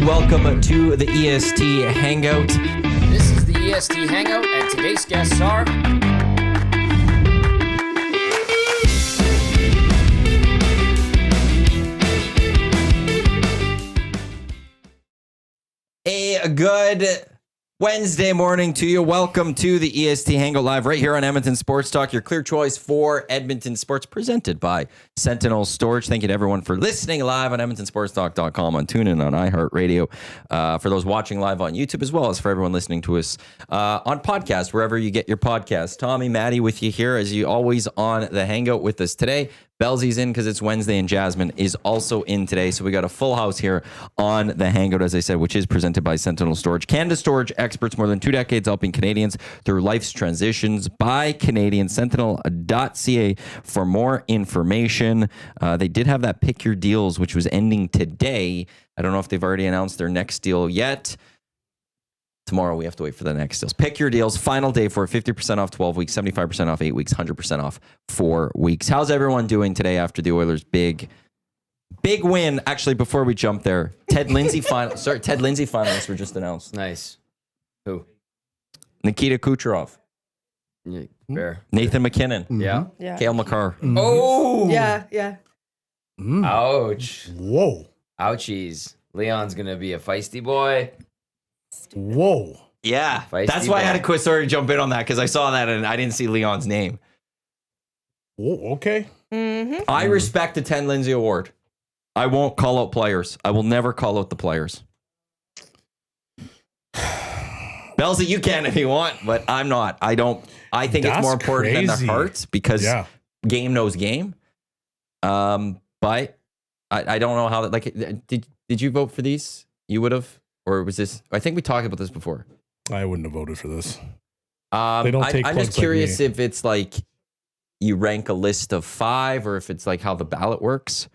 Welcome to the EST Hangout. This is the EST Hangout, and today's guests are... A good Wednesday morning to you. Welcome to the EST Hangout Live right here on Edmonton Sports Talk, your clear choice for Edmonton sports, presented by Sentinel Storage. Thank you to everyone for listening live on edmontonsportstalk.com, on TuneIn, on iHeartRadio, for those watching live on YouTube, as well as for everyone listening to us on podcast, wherever you get your podcast. Tommy, Maddie with you here, as you always, on the Hangout with us today. Belzy's in because it's Wednesday, and Jasmine is also in today. So we got a full house here on the Hangout, as I said, which is presented by Sentinel Storage. Canada Storage experts, more than 2 decades helping Canadians through life's transitions. By Canadians, sentinel.ca for more information. They did have that Pick Your Deals, which was ending today. I don't know if they've already announced their next deal yet. Tomorrow we have to wait for the next deals. Pick Your Deals, final day for 50% off 12 weeks, 75% off 8 weeks, 100% off 4 weeks. How's everyone doing today after the Oilers' big win? Actually, before we jump there, Ted Lindsay finalists were just announced. Nice. Who? Nikita Kucherov, Yeah, fair. Nathan McKinnon, Yeah. Cale Makar. Oh! Yeah. Ouch. Whoa. Ouchies. Leon's going to be a feisty boy. Whoa. Yeah, Feisty that's why I had boy. a quick story to jump in on that, because I saw that and I didn't see Leon's name. Whoa. Okay. I respect the Ted Lindsay Award. I won't call out players. I will never call out the players. Belzy, you can if you want, but I'm not. I don't. I think it's That's more important than crazy. their hearts, because game knows game. But I don't know how that, like, did you vote for these? You would have, or was this? I think we talked about this before. I wouldn't have voted for this. They don't take I'm plugs just like curious me. if it's like you rank a list of 5, or if it's like how the ballot works.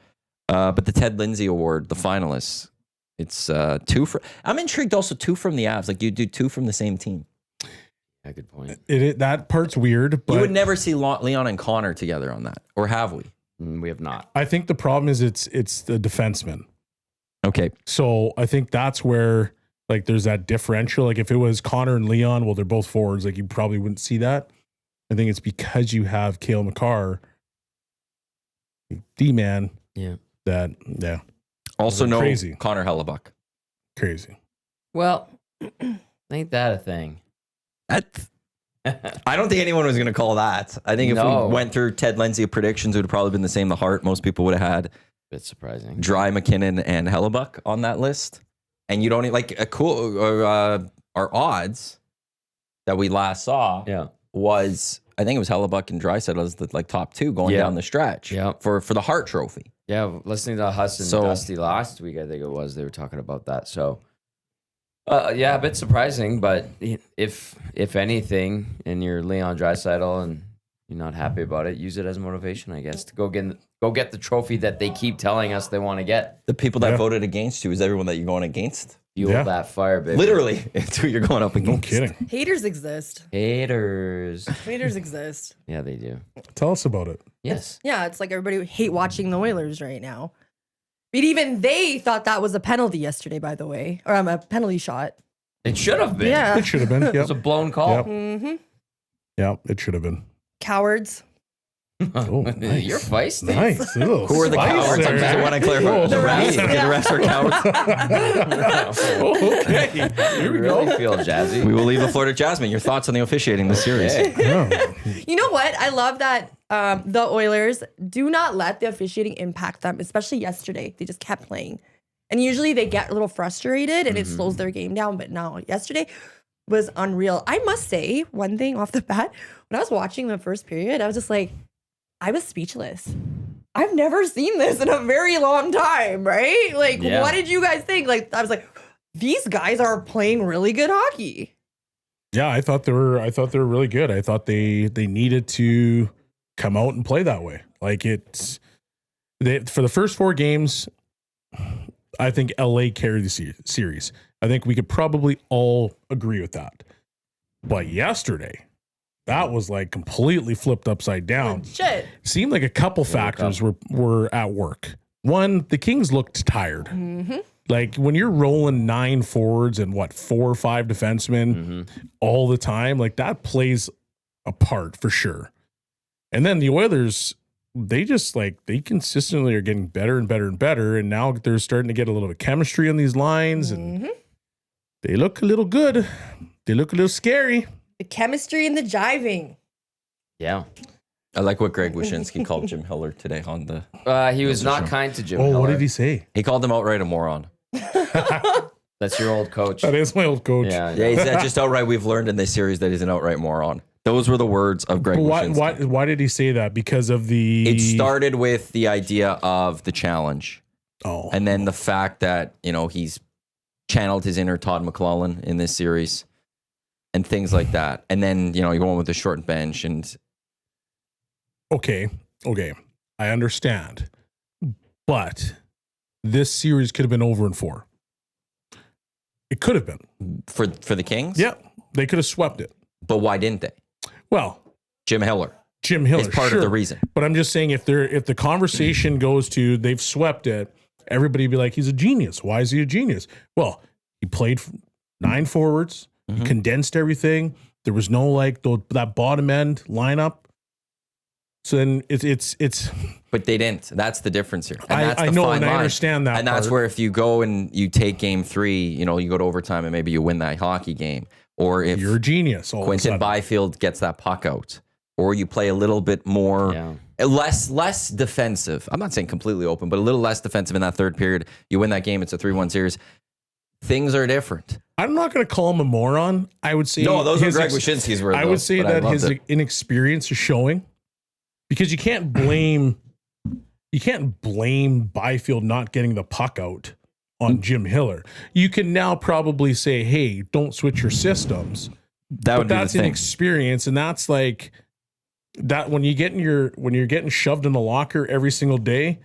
But the Ted Lindsay Award, the finalists, it's 2 for. I'm intrigued also 2 from the Avs. Like, you do 2 from the same team. Yeah, good point. That part's weird, but You would never see Leon and Connor together on that, or have we? We have not. I think the problem is it's the defenseman. Okay. So I think that's where, like, there's that differential. Like, if it was Connor and Leon, well, they're both forwards. Like, you probably wouldn't see that. I think it's because you have Cale Makar, D-man. Yeah. Also, no Crazy. Connor Hellebuck. Crazy. Well, ain't that a thing? I don't think anyone was going to call that. I think if No. we went through Ted Lindsay predictions, it would have probably been the same. The Hart, most people would have had Bit surprising. Dry, McKinnon, and Hellebuck on that list. And you don't need, like, our odds that we last saw Yeah. was, I think it was Hellebuck and Draisaitl as the, like, top 2 going down the stretch for the Hart Trophy. Yeah, listening to Huss and Dusty last week, I think it was, they were talking about that. So, yeah, a bit surprising, but if anything, and you're Leon Draisaitl and you're not happy about it, use it as motivation, I guess, to go get the trophy that they keep telling us they want to get. The people that voted against you is everyone that you're going against. Fuel that fire, baby. Literally, it's who you're going up against. No kidding. Haters exist. Haters. Haters exist. Yeah, they do. Tell us about it. Yes. Yeah, it's like everybody hate watching the Oilers right now. But even they thought that was a penalty yesterday, by the way. Or a penalty shot. It should have been. Yeah. It should have been. It was a Yep. blown call. Yep. Mm-hmm. Yeah, it should have been. Cowards. Oh, nice. You're feisty. Nice. Who are the cowards? I just want to clarify. The refs. The refs are cowards. Okay. Here we really go. feel jazzy. We will leave the floor to Jasmine. Your thoughts on the officiating this series? Okay. Yeah. You know what? I love that the Oilers do not let the officiating impact them, especially yesterday. They just kept playing. And usually they get a little frustrated and it slows their game down. But no, yesterday was unreal. I must say one thing off the bat. When I was watching the first period, I was just like, I was speechless. I've never seen this in a very long time, right? Like, what did you guys think? Like, I was like, these guys are playing really good hockey. Yeah, I thought they were really good. I thought they needed to come out and play that way. Like, for the first 4 games, I think LA carried the series. I think we could probably all agree with that. But yesterday, that was like completely flipped upside down. Shit. Seemed like a couple factors were at work. One, the Kings looked tired. Mm-hmm. Like when you're rolling 9 forwards and 4 or 5 defensemen all the time, like that plays a part for sure. And then the Oilers, they consistently are getting better and better and better. And now they're starting to get a little bit of chemistry on these lines and they look a little good. They look a little scary. The chemistry and the jiving. Yeah. I like what Greg Wyshynski called Jim Hiller today on the. He was not kind to Jim Oh, Hiller. what did he say? He called him outright a moron. That's your old coach. That is my old coach. Yeah. Yeah, he said just outright. We've learned in this series that he's an outright moron. Those were the words of Greg Wyshynski. Why did he say that? Because of the... It started with the idea of the challenge. Oh. And then the fact that, he's channeled his inner Todd McClellan in this series and things like that. And then, you're going with the short bench and... Okay. I understand. But this series could have been over in 4. It could have been. For the Kings? Yeah. They could have swept it. But why didn't they? Well, Jim Hiller is part of the reason. But I'm just saying if the conversation goes to they've swept it, everybody be like, he's a genius. Why is he a genius? Well, he played 9 forwards. He condensed everything. There was no that bottom end lineup. So then it's. But they didn't. That's the difference here. And that's I the know, fine and I line. understand that. And that's part. where if you go and you take game 3, you go to overtime and maybe you win that hockey game. Or if you're a genius. Quinton Byfield gets that puck out. Or you play a little bit more, less defensive. I'm not saying completely open, but a little less defensive in that third period. You win that game. It's a 3-1 series. Things are different. I'm not going to call him a moron. I would say no, those are Greg Wyshynski's words. I would say that his inexperience is showing because you can't blame Byfield not getting the puck out on Jim Hiller. You can now probably say, "Hey, don't switch your systems." That's inexperience, and that's like that when you're getting shoved in the locker every single day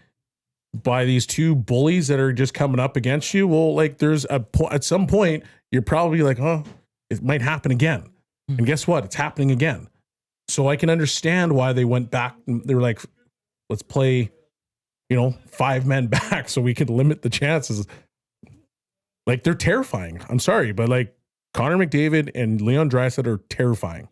by these 2 bullies that are just coming up against you. Well, there's at some point you're probably like, oh, it might happen again. And guess what? It's happening again. So I can understand why they went back. They were like, let's play, 5 men back so we could limit the chances. They're terrifying. I'm sorry, but Connor McDavid and Leon Draisaitl are terrifying.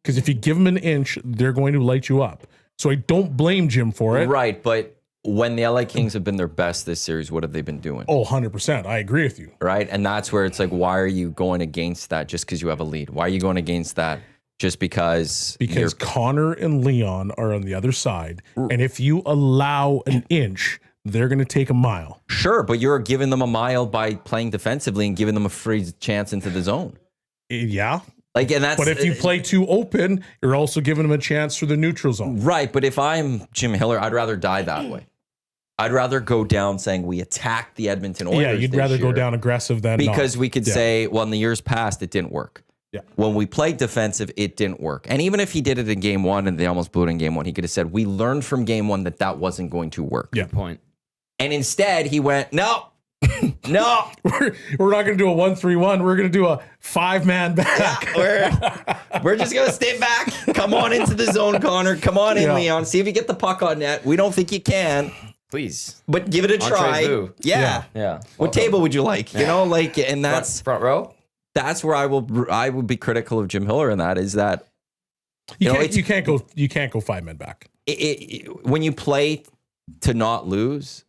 Because if you give them an inch, they're going to light you up. So I don't blame Jim for it. Right, but when the LA Kings have been their best this series, what have they been doing? Oh, 100%. I agree with you. Right, and that's where it's like, why are you going against that just because you have a lead? Why are you going against that just because? Because Connor and Leon are on the other side. And if you allow an inch, they're going to take a mile. Sure, but you're giving them a mile by playing defensively and giving them a free chance into the zone. Yeah. And that's. But if you play too open, you're also giving them a chance for the neutral zone. Right, but if I'm Jim Hiller, I'd rather die that way. I'd rather go down saying we attacked the Edmonton Oilers. Yeah, you'd rather go down aggressive than because not. We could say, well, in the years past, it didn't work. Yeah. When we played defensive, it didn't work. And even if he did it in game 1 and they almost blew it in game 1, he could have said, we learned from game 1 that wasn't going to work. Yeah. Good point. And instead, he went, no. We're not going to do a 1-3-1. We're going to do a 5-man back. Yeah, we're just going to stay back. Come on into the zone, Connor. Come on in, Leon. See if you get the puck on net. We don't think you can. Please. But give it a try. Yeah. What table would you like? And that's front row. That's where I would be critical of Jim Hiller, and that is that you can't go 5 men back. When you play to not lose,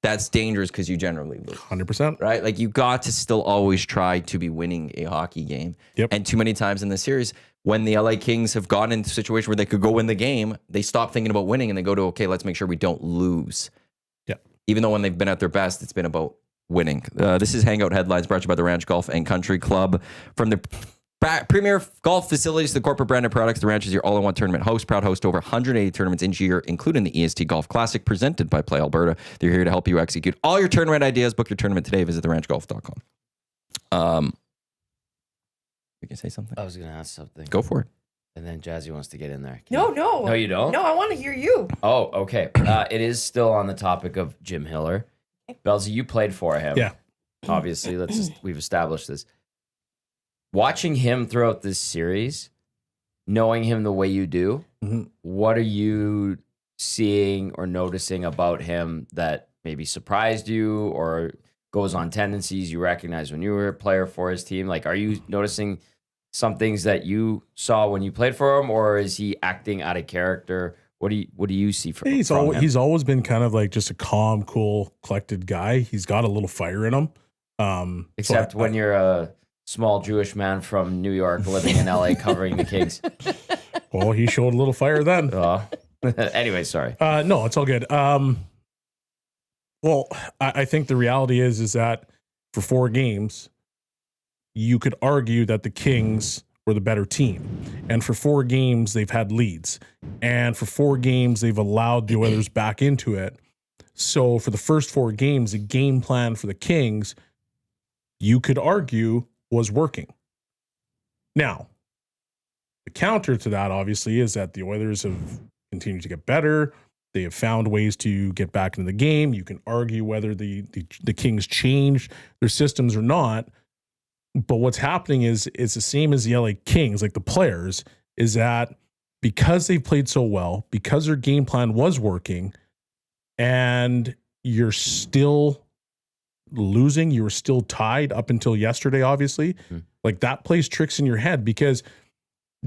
that's dangerous because you generally lose. 100%. Right? You got to still always try to be winning a hockey game. Yep. And too many times in the series, when the LA Kings have gotten into a situation where they could go win the game, they stop thinking about winning and they go to, okay, let's make sure we don't lose. Yeah. Even though when they've been at their best, it's been about winning. This is Hangout Headlines brought to you by the Ranch Golf and Country Club. From the premier golf facilities, the corporate branded products, the Ranch is your all-in-one tournament host. Proud host to over 180 tournaments each year, including the EST Golf Classic presented by Play Alberta. They're here to help you execute all your tournament ideas. Book your tournament today. Visit theranchgolf.com. You can say something? I was going to ask something. Go for it. And then Jazzy wants to get in there. No. No, you don't? No, I want to hear you. Oh, okay. It is still on the topic of Jim Hiller. Belzy, you played for him. Yeah. Obviously, we've established this. Watching him throughout this series, knowing him the way you do, what are you seeing or noticing about him that maybe surprised you or goes on tendencies you recognize when you were a player for his team? Like, are you noticing some things that you saw when you played for him, or is he acting out of character? What do you see from He's him? he's always been kind of like just a calm, cool, collected guy. He's got a little fire in him. Except when you're a small Jewish man from New York living in LA covering the Kings. Well, he showed a little fire then. Anyway, sorry. No, it's all good. Well, I think the reality is that for 4 games, you could argue that the Kings were the better team. And for 4 games, they've had leads. And for 4 games, they've allowed the Oilers back into it. So for the first 4 games, the game plan for the Kings, you could argue, was working. Now, the counter to that, obviously, is that the Oilers have continued to get better. They have found ways to get back into the game. You can argue whether the Kings changed their systems or not. But what's happening is it's the same as the LA Kings, like the players, is that because they've played so well, because their game plan was working, and you're still losing, you were still tied up until yesterday, obviously. Like, that plays tricks in your head because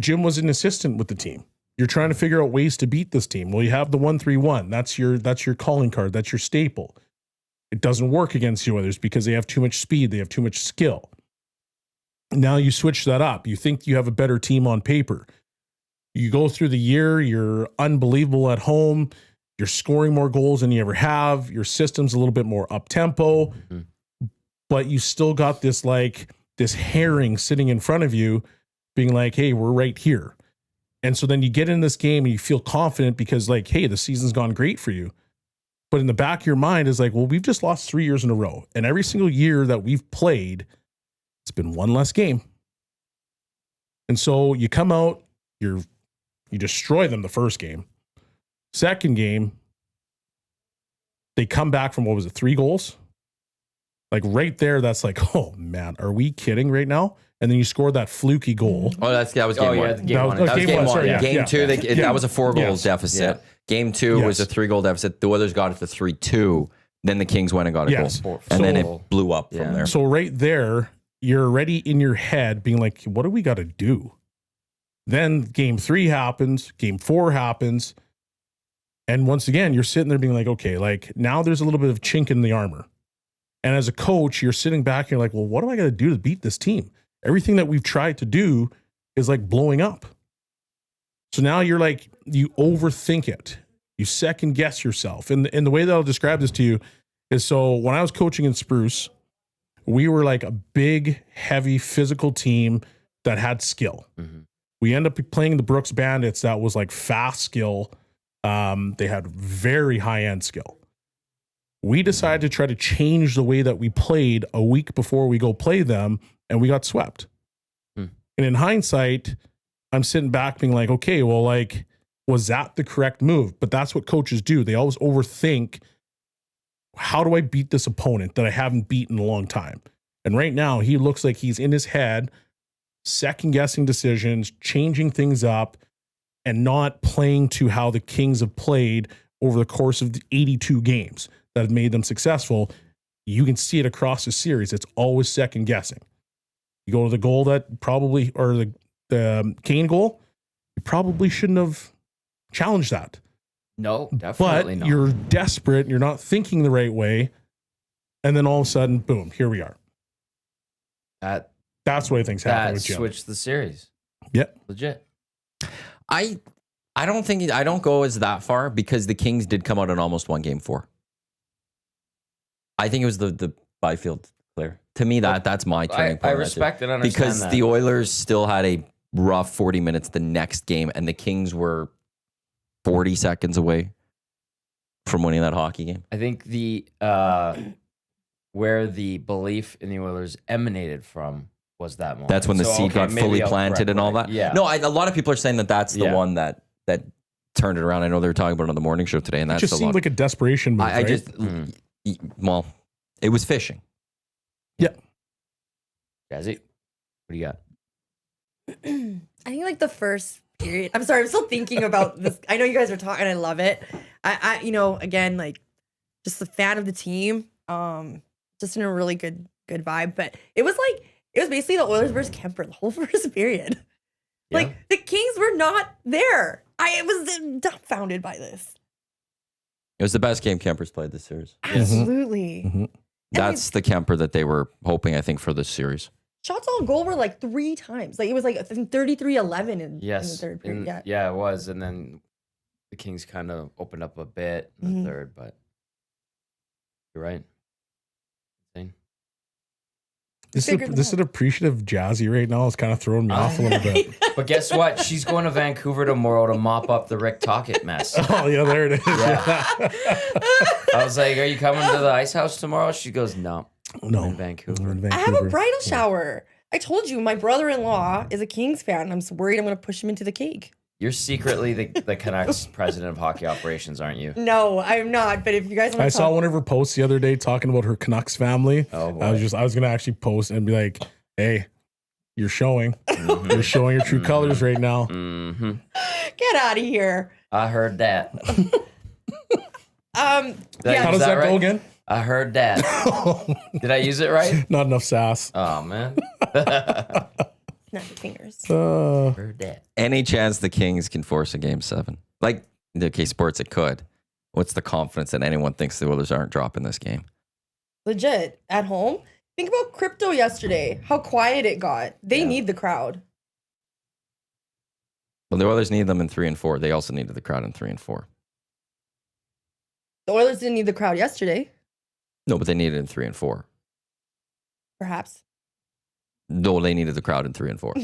Jim was an assistant with the team. You're trying to figure out ways to beat this team. Well, you have the 1-3-1. That's your calling card. That's your staple. It doesn't work against the Oilers because they have too much speed. They have too much skill. Now you switch that up. You think you have a better team on paper. You go through the year, you're unbelievable at home. You're scoring more goals than you ever have. Your system's a little bit more up-tempo. But you still got this herring sitting in front of you being like, hey, we're right here. And so then you get in this game and you feel confident because, like, hey, the season's gone great for you. But in the back of your mind is like, well, we've just lost 3 years in a row. And every single year that we've played, it's been one less game. And so you come out, you destroy them the first game. Second game, they come back from, 3 goals? Like, right there, that's like, oh, man, are we kidding right now? And then you score that fluky goal. Oh, that was game 1. Game one. That was game 1. Sorry, Game 2, that was a 4-goal Yes. deficit. Yeah. Game 2 was a 3-goal deficit. The Oilers got it to 3-2. Then the Kings went and got a goal. And then it blew up from there. So right there, you're already in your head being like, what do we got to do? Then game 3 happens. Game 4 happens. And once again, you're sitting there being like, okay, like, now there's a little bit of chink in the armor. And as a coach, you're sitting back and you're like, well, what do I got to do to beat this team? Everything that we've tried to do is like blowing up. So now you're like, you overthink it. You second guess yourself. And the way that I'll describe this to you is, so when I was coaching in Spruce, we were like a big, heavy, physical team that had skill. We ended up playing the Brooks Bandits. That was like fast skill. They had very high-end skill. We decided to try to change the way that we played a week before we go play them, and we got swept. And in hindsight, I'm sitting back being like, okay, well, like, was that the correct move? But that's what coaches do. They always overthink, how do I beat this opponent that I haven't beaten in a long time? And right now, he looks like he's in his head, second-guessing decisions, changing things up, and not playing to how the Kings have played over the course of the 82 games that have made them successful. You can see it across the series. It's always second guessing. You go to the goal that probably, or the Kane goal, you probably shouldn't have challenged that. No, definitely but not. You're desperate. You're not thinking the right way. And then all of a sudden, boom, here we are. That's what I think's happening with Jim. Switched the series. Yep. Legit. I don't go as that far because the Kings did come out and almost won game 4. I think it was the Byfield clear. To me, that's my turning point. I respect and understand because that. the Oilers still had a rough 40 minutes the next game, and the Kings were 40 seconds away from winning that hockey game. I think the where the belief in the Oilers emanated from was that moment. That's when the seed got fully planted and all that. Yeah. No, a lot of people are saying that's the one that turned it around. I know they were talking about it on the morning show today, and It that's just seemed like a desperation move, right? Well, it was fishing. Yeah. Jazzy, what do you got? I think like the first period. I'm sorry, I'm still thinking about this. I know you guys are talking. I love it. I again, like, just a fan of the team. just in a really good vibe. But it was basically the Oilers versus Kemper the whole first period. Yeah. Like the Kings were not there. I was dumbfounded by this. It was the best game Kemper's played this series. Absolutely. Mhm. That's the Kemper that they were hoping, I think, for this series. Shots on goal were like 3 times. Like it was like I think 33-11 in the Yes. third period. Yeah, it was. And then the Kings kind of opened up a bit in the third, but you're right. Insane. This is appreciative Jazzy right now. It's kind of throwing me off a little bit. But guess what? She's going to Vancouver tomorrow to mop up the Rick Tocchet mess. Oh, yeah, there it is. Yeah. I was like, are you coming to the ice house tomorrow? She goes, no. No. I'm in Vancouver. We're in I have a Vancouver. bridal shower. I told you my brother-in-law is a Kings fan. I'm worried I'm going to push him into the cake. You're secretly the Canucks president of hockey operations, aren't you? No, I'm not. But if you guys want to I saw one of her posts the other day talking about her Canucks family. Oh, boy. I was gonna actually post and be like, "Hey, you're showing your true colors right now." Mm-hmm. get out of here. I heard that. Yeah. How does that right? go again? I heard that. Did I use it right? Not enough sass. Oh, man. Snap your fingers. Heard that. Any chance the Kings can force a game 7? Like, okay, sports, it could. What's the confidence that anyone thinks the Oilers aren't dropping this game? Legit at home. Think about crypto yesterday. How quiet it got. They need the crowd. Well, the Oilers need them in 3 and 4. They also needed the crowd in 3 and 4. The Oilers didn't need the crowd yesterday. No, but they needed it in 3 and 4. Perhaps. No, they needed the crowd in 3 and 4.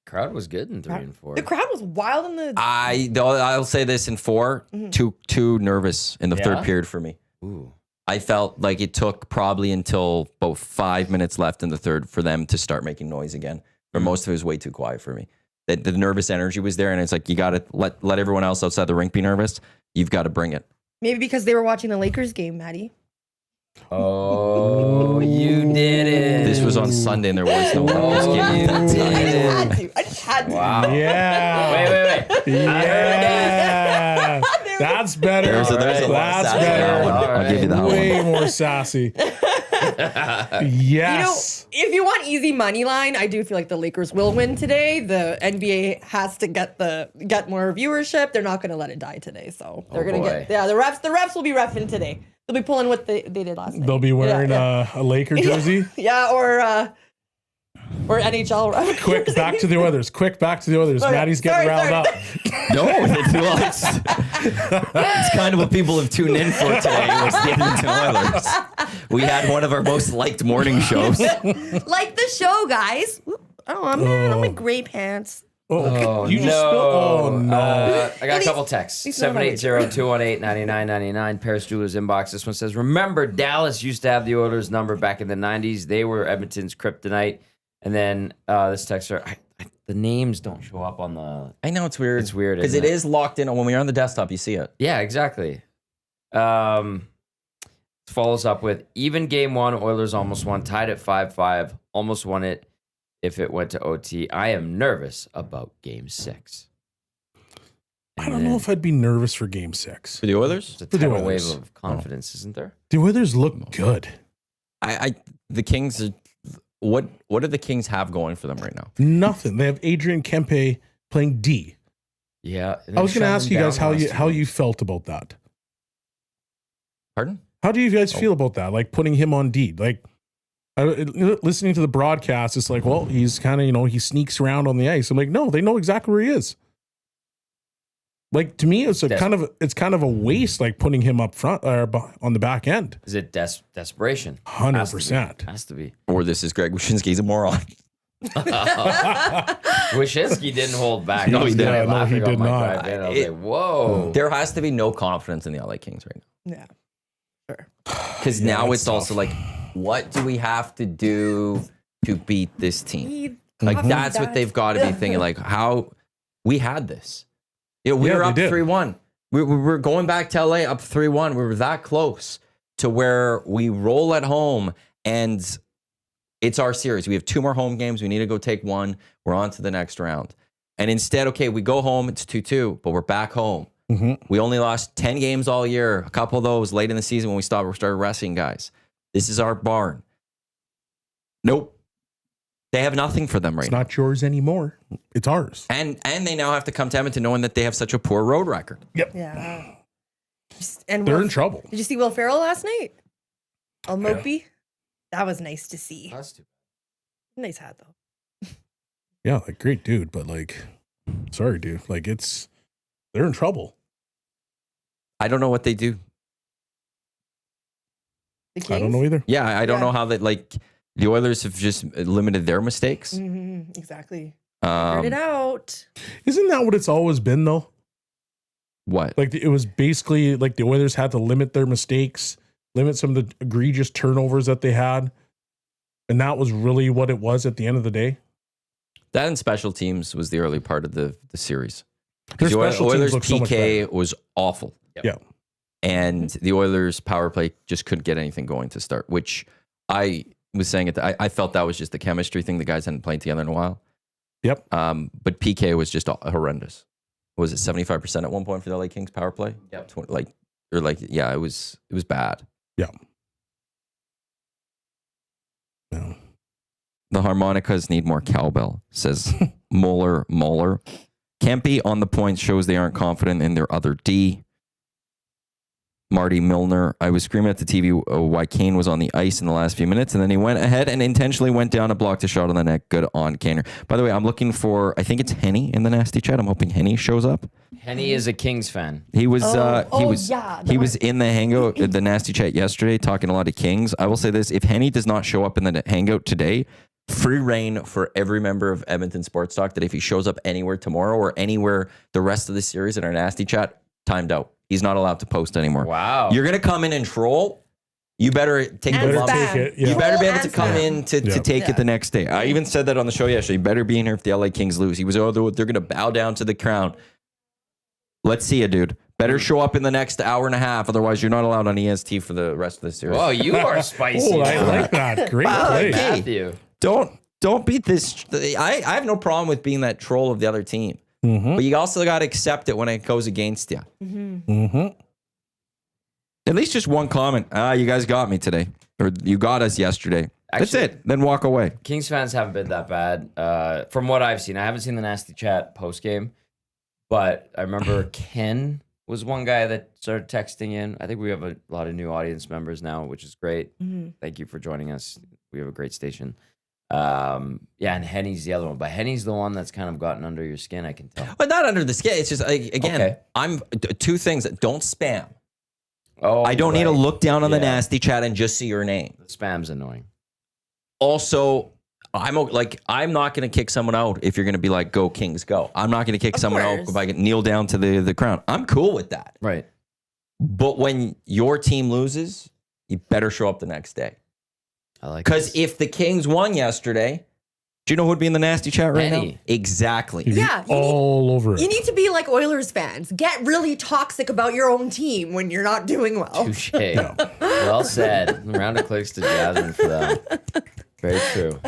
Crowd was good in 3 and 4. The crowd was wild in the. I'll say this in 4. Too nervous in the third Yeah? period for me. Ooh. I felt like it took probably until about 5 minutes left in the third for them to start making noise again. For most of it was way too quiet for me. The nervous energy was there, and it's like you got to let everyone else outside the rink be nervous. You've got to bring it. Maybe because they were watching the Lakers game, Maddie. Oh, you did it. This was on Sunday, and there was no Lakers game at that time. I just had to. Wow. Yeah. Wait. Yeah. That's better. There's a lot of That's sass in that one. better. I'll give you that one. Way more sassy. Yes. If you want easy money line, I do feel like the Lakers will win today. The NBA has to get more viewership. They're not going to let it die today, so they're going to boy. get. Yeah, the refs will be reffing today. They'll be pulling what they did last night. They'll be wearing a Laker jersey. Yeah, or NHL ref. Quick, back to the Oilers. Maddie's getting riled up. No, it's kind of what people have tuned in for today was the Edmonton Oilers. We had one of our most liked morning shows. Like the show, guys. Oh, I'm in my gray pants. Oh, you just no. spilled. Oh, no. I got a couple texts. least not my 780-218-9999. Paris Jewelers inbox. This one says, remember, Dallas used to have the Oilers number back in the 90s. They were Edmonton's kryptonite. And then this texter, the names don't show up on the... I know, it's weird. It's weird, because isn't it it? is locked in. When you're on the desktop, you see it. Yeah, exactly. Follows up with, even game 1, Oilers almost won, tied at 5-5, almost won it if it went to OT. I am nervous about game 6. I don't know if I'd be nervous for game 6. For the Oilers? There's a For the tidal wave Oilers. of confidence, isn't there? The Oilers look good. The Kings are... What do the Kings have going for them right now? Nothing. They have Adrian Kempe playing D. Yeah. I was going to ask you guys how you felt about that. Pardon? How do you guys feel about that? Like putting him on D? Like listening to the broadcast, it's like, well, he's kind of, he sneaks around on the ice. I'm like, no, they know exactly where he is. Like to me, it's kind of a waste, like putting him up front or on the back end. Is it desperation? 100%. Has to be. Or this is Greg Wyshynski. He's a moron. Wyshynski didn't hold back. No, I was he didn't. kinda No, laughing he on did my not. drive in. I was like, whoa. There has to be no confidence in the LA Kings right now. Yeah. Sure. Because now that's it's also tough. like, what do we have to do to beat this team? Like that's what they've got to be thinking. Like how we had this. We were up 3-1. We were going back to LA up 3-1. We were that close to where we roll at home and it's our series. We have 2 more home games. We need to go take 1. We're on to the next round. And instead, okay, we go home. It's 2-2, but we're back home. Mm-hmm. We only lost 10 games all year. A couple of those late in the season when we started resting guys. This is our barn. Nope. They have nothing for them right It's now. not yours anymore. It's ours. And they now have to come to Edmonton knowing that they have such a poor road record. Yeah. And They're in trouble. Did you see Will Ferrell last night? All mopey. That was nice to see. That's too Nice hat though. Yeah, like great dude, but like, sorry, dude. Like they're in trouble. I don't know what they do. The Kings? I don't know either. Yeah, I don't Yeah. know how that, like, the Oilers have just limited their mistakes. Mhm, exactly. Figured it out. Isn't that what it's always been though? What? Like it was basically like the Oilers had to limit their mistakes, limit some of the egregious turnovers that they had. And that was really what it was at the end of the day. That and special teams was the early part of the series. Their The special teams Oilers look so much PK better. was awful. Yeah. And the Oilers power play just couldn't get anything going to start, which I was saying it. I felt that was just the chemistry thing. The guys hadn't played together in a while. Yep. But PK was just horrendous. Was it 75% at one point for the LA Kings power play? Yep. It was bad. Yeah. No. The harmonicas need more cowbell, says Muller. Kempe on the points shows they aren't confident in their other D. Marty Milner, I was screaming at the TV why Kane was on the ice in the last few minutes, and then he went ahead and intentionally went down and blocked a shot on the net. Good on Kaner. By the way, I'm looking for, I think it's Henny in the nasty chat. I'm hoping Henny shows up. Henny is a Kings fan. He was yeah, he was in the hangout, the nasty chat yesterday, talking a lot of Kings. I will say this: if Henny does not show up in the hangout today, free reign for every member of Edmonton Sports Talk that if he shows up anywhere tomorrow or anywhere the rest of the series in our nasty chat, timed out. He's not allowed to post anymore. Wow. You're gonna come in and troll. You better take And the lump. spam. Take it, yeah. You better be able Troll to come and in to Yeah. take it the next day. I even said that on the show yesterday. You better be in here if the LA Kings lose. He was, they're going to bow down to the crown. Let's see you, dude. Better show up in the next hour and a half. Otherwise, you're not allowed on EST for the rest of the series. Whoa, you are spicy. Oh, I man. like that. Great play. okay. Matthew. Don't beat this. I have no problem with being that troll of the other team. Mm-hmm. But you also got to accept it when it goes against you. Mm-hmm. At least just one comment. You guys got me today. Or you got us yesterday. That's Actually- it. Then walk away. Kings fans haven't been that bad. From what I've seen, I haven't seen the nasty chat post game, but I remember Ken was one guy that started texting in. I think we have a lot of new audience members now, which is great. Thank you for joining us. We have a great station. And Henny's the other one, but Henny's the one that's kind of gotten under your skin. I can tell. But not under the skin. It's just, again, Okay. I'm two things. Don't spam. Oh, I don't need to right. look down on the Yeah. nasty chat and just see your name. The spam's annoying. Also, I'm not going to kick someone out if you're going to be like, go Kings, go. I'm not going to kick Of someone out course. if I can kneel down to the crown. I'm cool with that. Right. But when your team loses, you better show up the next day. I like Because this. if the Kings won yesterday, do you know who would be in the nasty chat right Henny. now? Exactly. Yeah, you need- All over it. You need to be like Oilers fans. Get really toxic about your own team when you're not doing well. Touche. Well said. Round of clicks to Jasmine for that. Very true.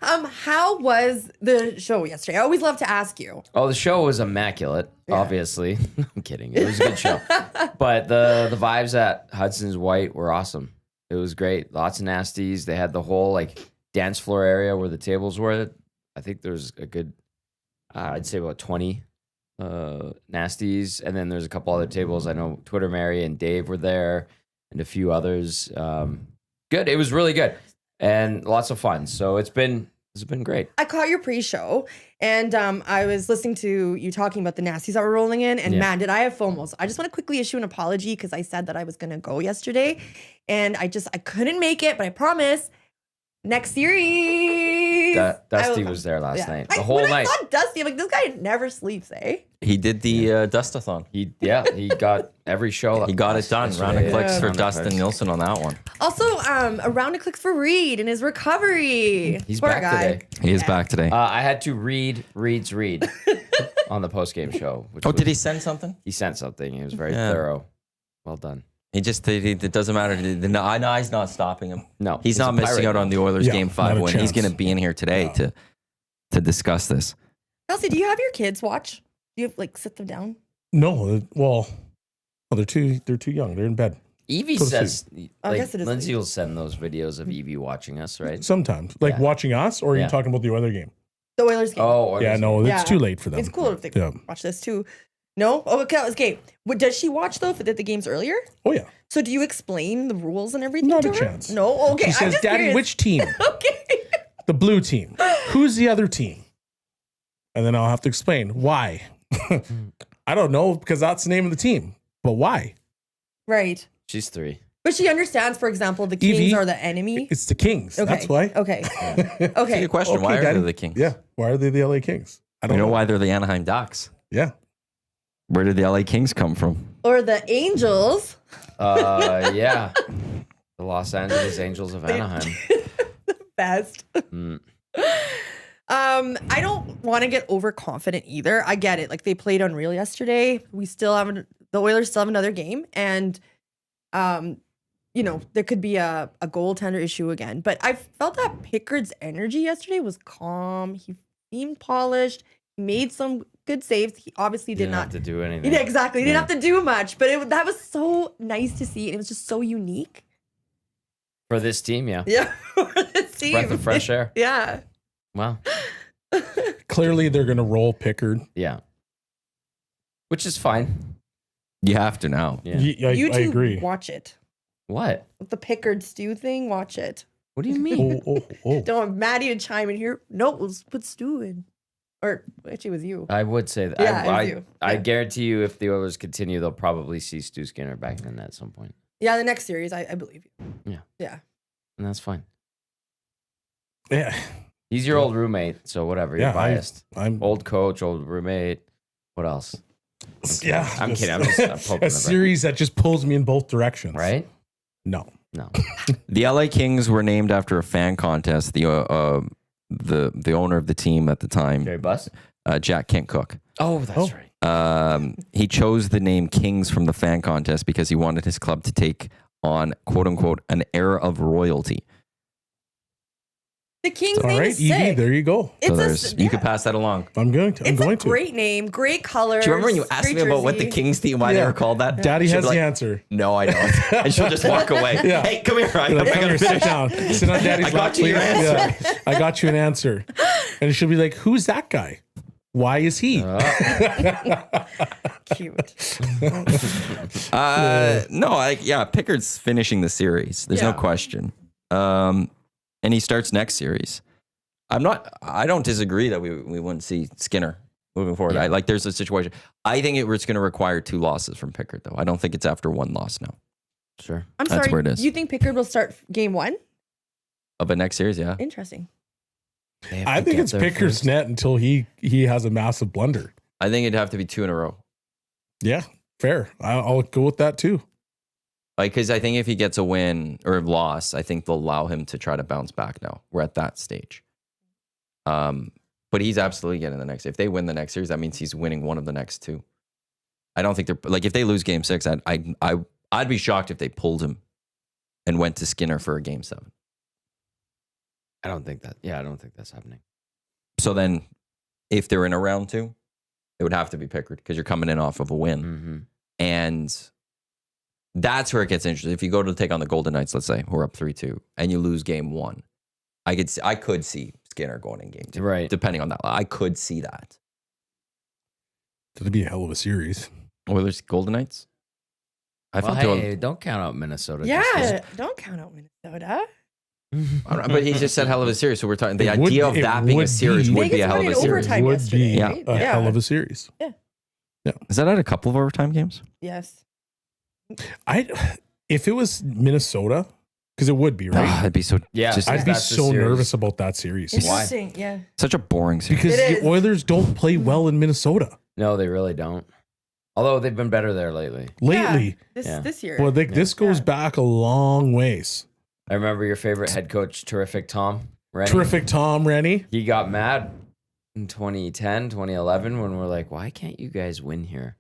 How was the show yesterday? I always love to ask you. Oh, the show was immaculate, obviously. I'm kidding. It was a good show. But the vibes at Hudson's White were awesome. It was great. Lots of nasties. They had the whole like dance floor area where the tables were. I think there's a good, I'd say about 20 nasties. And then there's a couple other tables. I know Twitter Mary and Dave were there and a few others. Good. It was really good and lots of fun. So it's been great. I caught your pre-show, and I was listening to you talking about the nasties that were rolling in, and Yeah. man, did I have FOMO. So I just want to quickly issue an apology because I said that I was going to go yesterday, and I couldn't make it, but I promise next series. Dusty I will was there last come. night. The whole when night. I saw Dusty, I'm like, this guy never sleeps, eh? He did the Dustathon. He got every show. He got it done. Round of clicks for Round of Dustin clicks. Nielsen on that one. Also, a round of clicks for Reed in his recovery. He's Poor back guy. today. He is back today. I had to read on the post game show. Which Did he send something? He sent something. He was very Yeah. thorough. Well done. It doesn't matter. The eye's not stopping him. No, He's not a missing pirate out on the Oilers Yeah, Game not 5 a win. He's chance. going to be in here today to discuss this. Kelsey, do you have your kids watch? Do you sit them down? No, well, they're too young. They're in bed. Evie Go to says, I guess it is Lindsay late. will send those videos of Evie watching us, right? Sometimes, like Yeah. watching us, or are Yeah. you talking about the other game? The Oilers game. Oh, Yeah, no, Yeah. it's too late for them. It's cool if they Yeah. watch this too. No? Oh, okay, okay. What does she watch though? Did the games earlier? Oh yeah, So do you explain the rules and everything? Not to a her? chance. No? Okay. she I'm says, just "Daddy, curious. which team? Okay. The blue team. Who's the other team?" And then I'll have to explain why. I don't know because that's the name of the team, but why? Right. She's 3. But she understands, for example, the Kings Evie, are the enemy. It's the Kings. Okay. That's why. Okay. That's a Okay. good question. Why are Daddy. they the Kings? Yeah. Why are they the LA Kings? I You don't know know why they're the Anaheim Ducks? Yeah. Where did the LA Kings come from? Or the Angels. Yeah. The Los Angeles Angels of Anaheim. Best. Mm. I don't want to get overconfident either. I get it. Like they played unreal yesterday. The Oilers still have another game, and there could be a goaltender issue again. But I felt that Pickard's energy yesterday was calm. He seemed polished. He made some good saves. He obviously did Didn't not have to do anything. Yeah, exactly. He didn't Yeah. have to do much, but that was so nice to see. And it was just so unique. For this team, yeah. Yeah. It seemed. Breath of fresh air. Yeah. Wow. Clearly, they're going to roll Pickard. Yeah. Which is fine. You have to now. Yeah. I You two agree. watch it. What? The Pickard stew thing, watch it. What do you mean? Oh. Don't want Maddie to chime in here. No, we'll put stew in. Or actually, it was you. I would say that. Yeah, it was I you. I Yeah. guarantee you, if the Oilers continue, they'll probably see Stu Skinner back in at some point, Yeah, the next series, I believe you. and that's fine. Yeah. He's your old roommate, so whatever. You're Yeah, biased. I'm. Old coach, old roommate. What else? Yeah. I'm just- kidding. I'm just poking a the series that just pulls me in both directions. Right? No. No. The LA Kings were named after a fan contest. The owner of the team at the time, Jerry Buss. Jack Kent Cook. Oh, that's Oh. right. He chose the name Kings from the fan contest because he wanted his club to take on, quote unquote, an era of royalty. The King's All name right, is Evie, sick. there you go. It's You could pass that along. I'm going to. It's a great name, great colors. Do you remember when you asked great me about what the jersey. Kings team, why they Yeah. were called that? Daddy She'll has be the like, answer. No, I don't. And she'll just walk away. Yeah. Hey, come here. Like, come here, sit down. Sit on Daddy's I got lap, you your please. answer. Yeah. I got you an answer. And she'll be like, "Who's that guy? Why is he?" Cute. Pickard's finishing the series. There's no Yeah. question. And he starts next series. I don't disagree that we wouldn't see Skinner moving forward. Yeah. There's a situation. I think it's going to require 2 losses from Pickard, though. I don't think it's after 1 loss now. Sure. I'm That's sorry. where it is. You think Pickard will start game 1? Of a next series, yeah. Interesting. They have I to think get it's there Pickard's first. net until he has a massive blunder. I think it'd have to be 2 in a row. Yeah, fair. I'll go with that too. Because I think if he gets a win or a loss, I think they'll allow him to try to bounce back now. We're at that stage. But he's absolutely getting the next. If they win the next series, that means he's winning one of the next 2. I don't think they're if they lose game 6, I'd be shocked if they pulled him and went to Skinner for a game 7. I don't think that. Yeah, I don't think that's happening. So then if they're in a round 2, it would have to be Pickard because you're coming in off of a win. Mm-hmm. And that's where it gets interesting. If you go to take on the Golden Knights, let's say, who are up 3-2, and you lose game 1, I could see Skinner going in game 2. Right. Depending on that. I could see that. That'd be a hell of a series. Oilers, Golden Knights? I Well, thought hey, don't count out Minnesota. Yeah, don't count out Minnesota. but he just said hell of a series. So we're talking the It would- idea of it that being a would series be- would be Vegas a hell won of a in series. overtime Would yesterday, be right? a Yeah. hell of a series. Is that at a couple of overtime games? Yes. If it was Minnesota, because it would be, right? I'd be so Yeah. just I'd be That's the so series. nervous about that series. Why? Interesting. Yeah. such a boring series. Because It is. the Oilers don't play well in Minnesota No, they really don't. Although they've been better there lately. lately. Yeah, this year. But this goes Yeah. back a long ways. I remember your favorite head coach, terrific Tom Rennie. Terrific Tom Rennie. He got mad in 2010, 2011 when we're like, why can't you guys win here?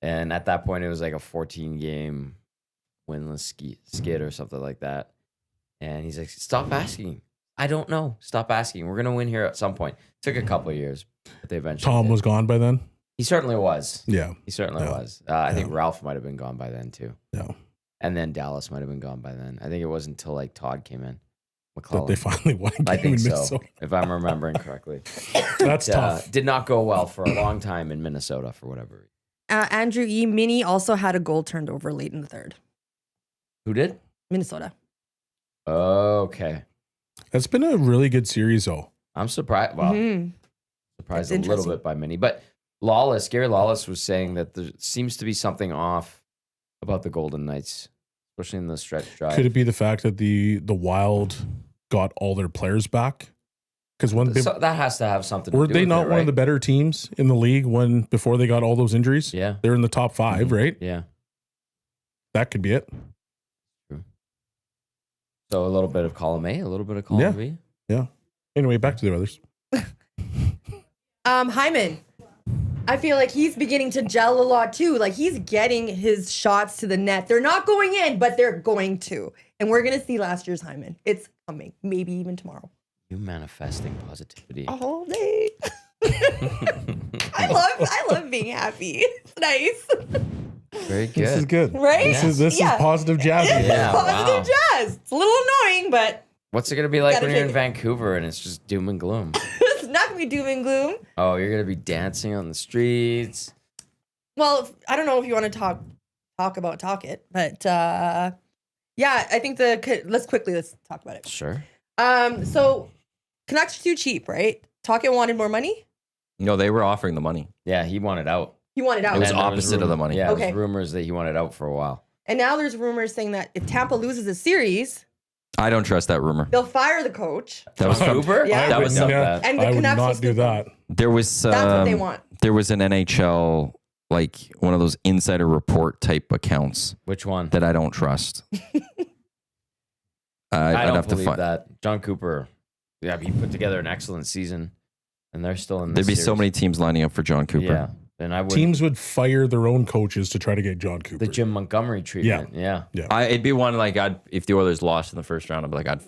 And at that point, it was like a 14-game winless skid or something like that. And he's like, stop asking. I don't know. Stop asking. We're going to win here at some point. Took a couple of years, but they eventually Tom did. was gone by then. He certainly was. Yeah. He certainly Yeah. was. I think Ralph might have been gone by then too. Yeah. And then Dallas might have been gone by then. I think it wasn't until like Todd came in. That McClellan. they finally won a I game in think so, Minnesota. if I'm remembering correctly. That's tough. Did not go well for a long time in Minnesota for whatever reason. Andrew E. Minnie also had a goal turned over late in the third. Who did? Minnesota. Okay. That's been a really good series, though. I'm surprised. Well, surprised a It's little bit by Minnie. But Gary Lawless was saying that there seems to be something off about the Golden Knights, especially in the stretch drive. Could it be the fact that the Wild got all their players back? Because that has to have something to do were with they not it, one of right? the better teams in the league before they got all those injuries? Yeah. They're in the top 5, right? Yeah. That could be it. So a little bit of column A, a little bit of column B. Yeah. Anyway, back to the others. Hyman. I feel like he's beginning to gel a lot too. Like he's getting his shots to the net. They're not going in, but they're going to. And we're going to see last year's Hyman. It's coming. Maybe even tomorrow. You manifesting positivity. All day. I love being happy. It's nice. Very good. This is good. Right? This is positive jazz. Yeah, Positive wow. jazz. It's a little annoying, but What's it going to be like Gotta when you're in take it. Vancouver and it's just doom and gloom? it's not going to be doom and gloom. Oh, you're going to be dancing on the streets. Well, I don't know if you want to talk it, but yeah, I think let's talk about it. Sure. So Canucks are too cheap, right? Talkett wanted more money. No, they were offering the money. Yeah, he wanted out. He wanted out. It was And there opposite of the money. Yeah, Okay. there's rumors that he wanted out for a while. And now there's rumors saying that if Tampa loses a series, I don't trust that rumor. they'll fire the coach. That was from, Vancouver? Yeah. That was I would some- doubt that. And the I would Canucks will not do still- that. there was That's what they want. There was an NHL like one of those insider report type accounts Which one? that I don't trust. I I'd don't have to believe find. that. John Cooper, yeah, he put together an excellent season, and they're still in. There'd This be so series. many teams lining up for John Cooper. Yeah, and I would. Teams would fire their own coaches to try to get John Cooper. The Jim Montgomery treatment. Yeah. It'd be one like if the Oilers lost in the first round, I'd be like,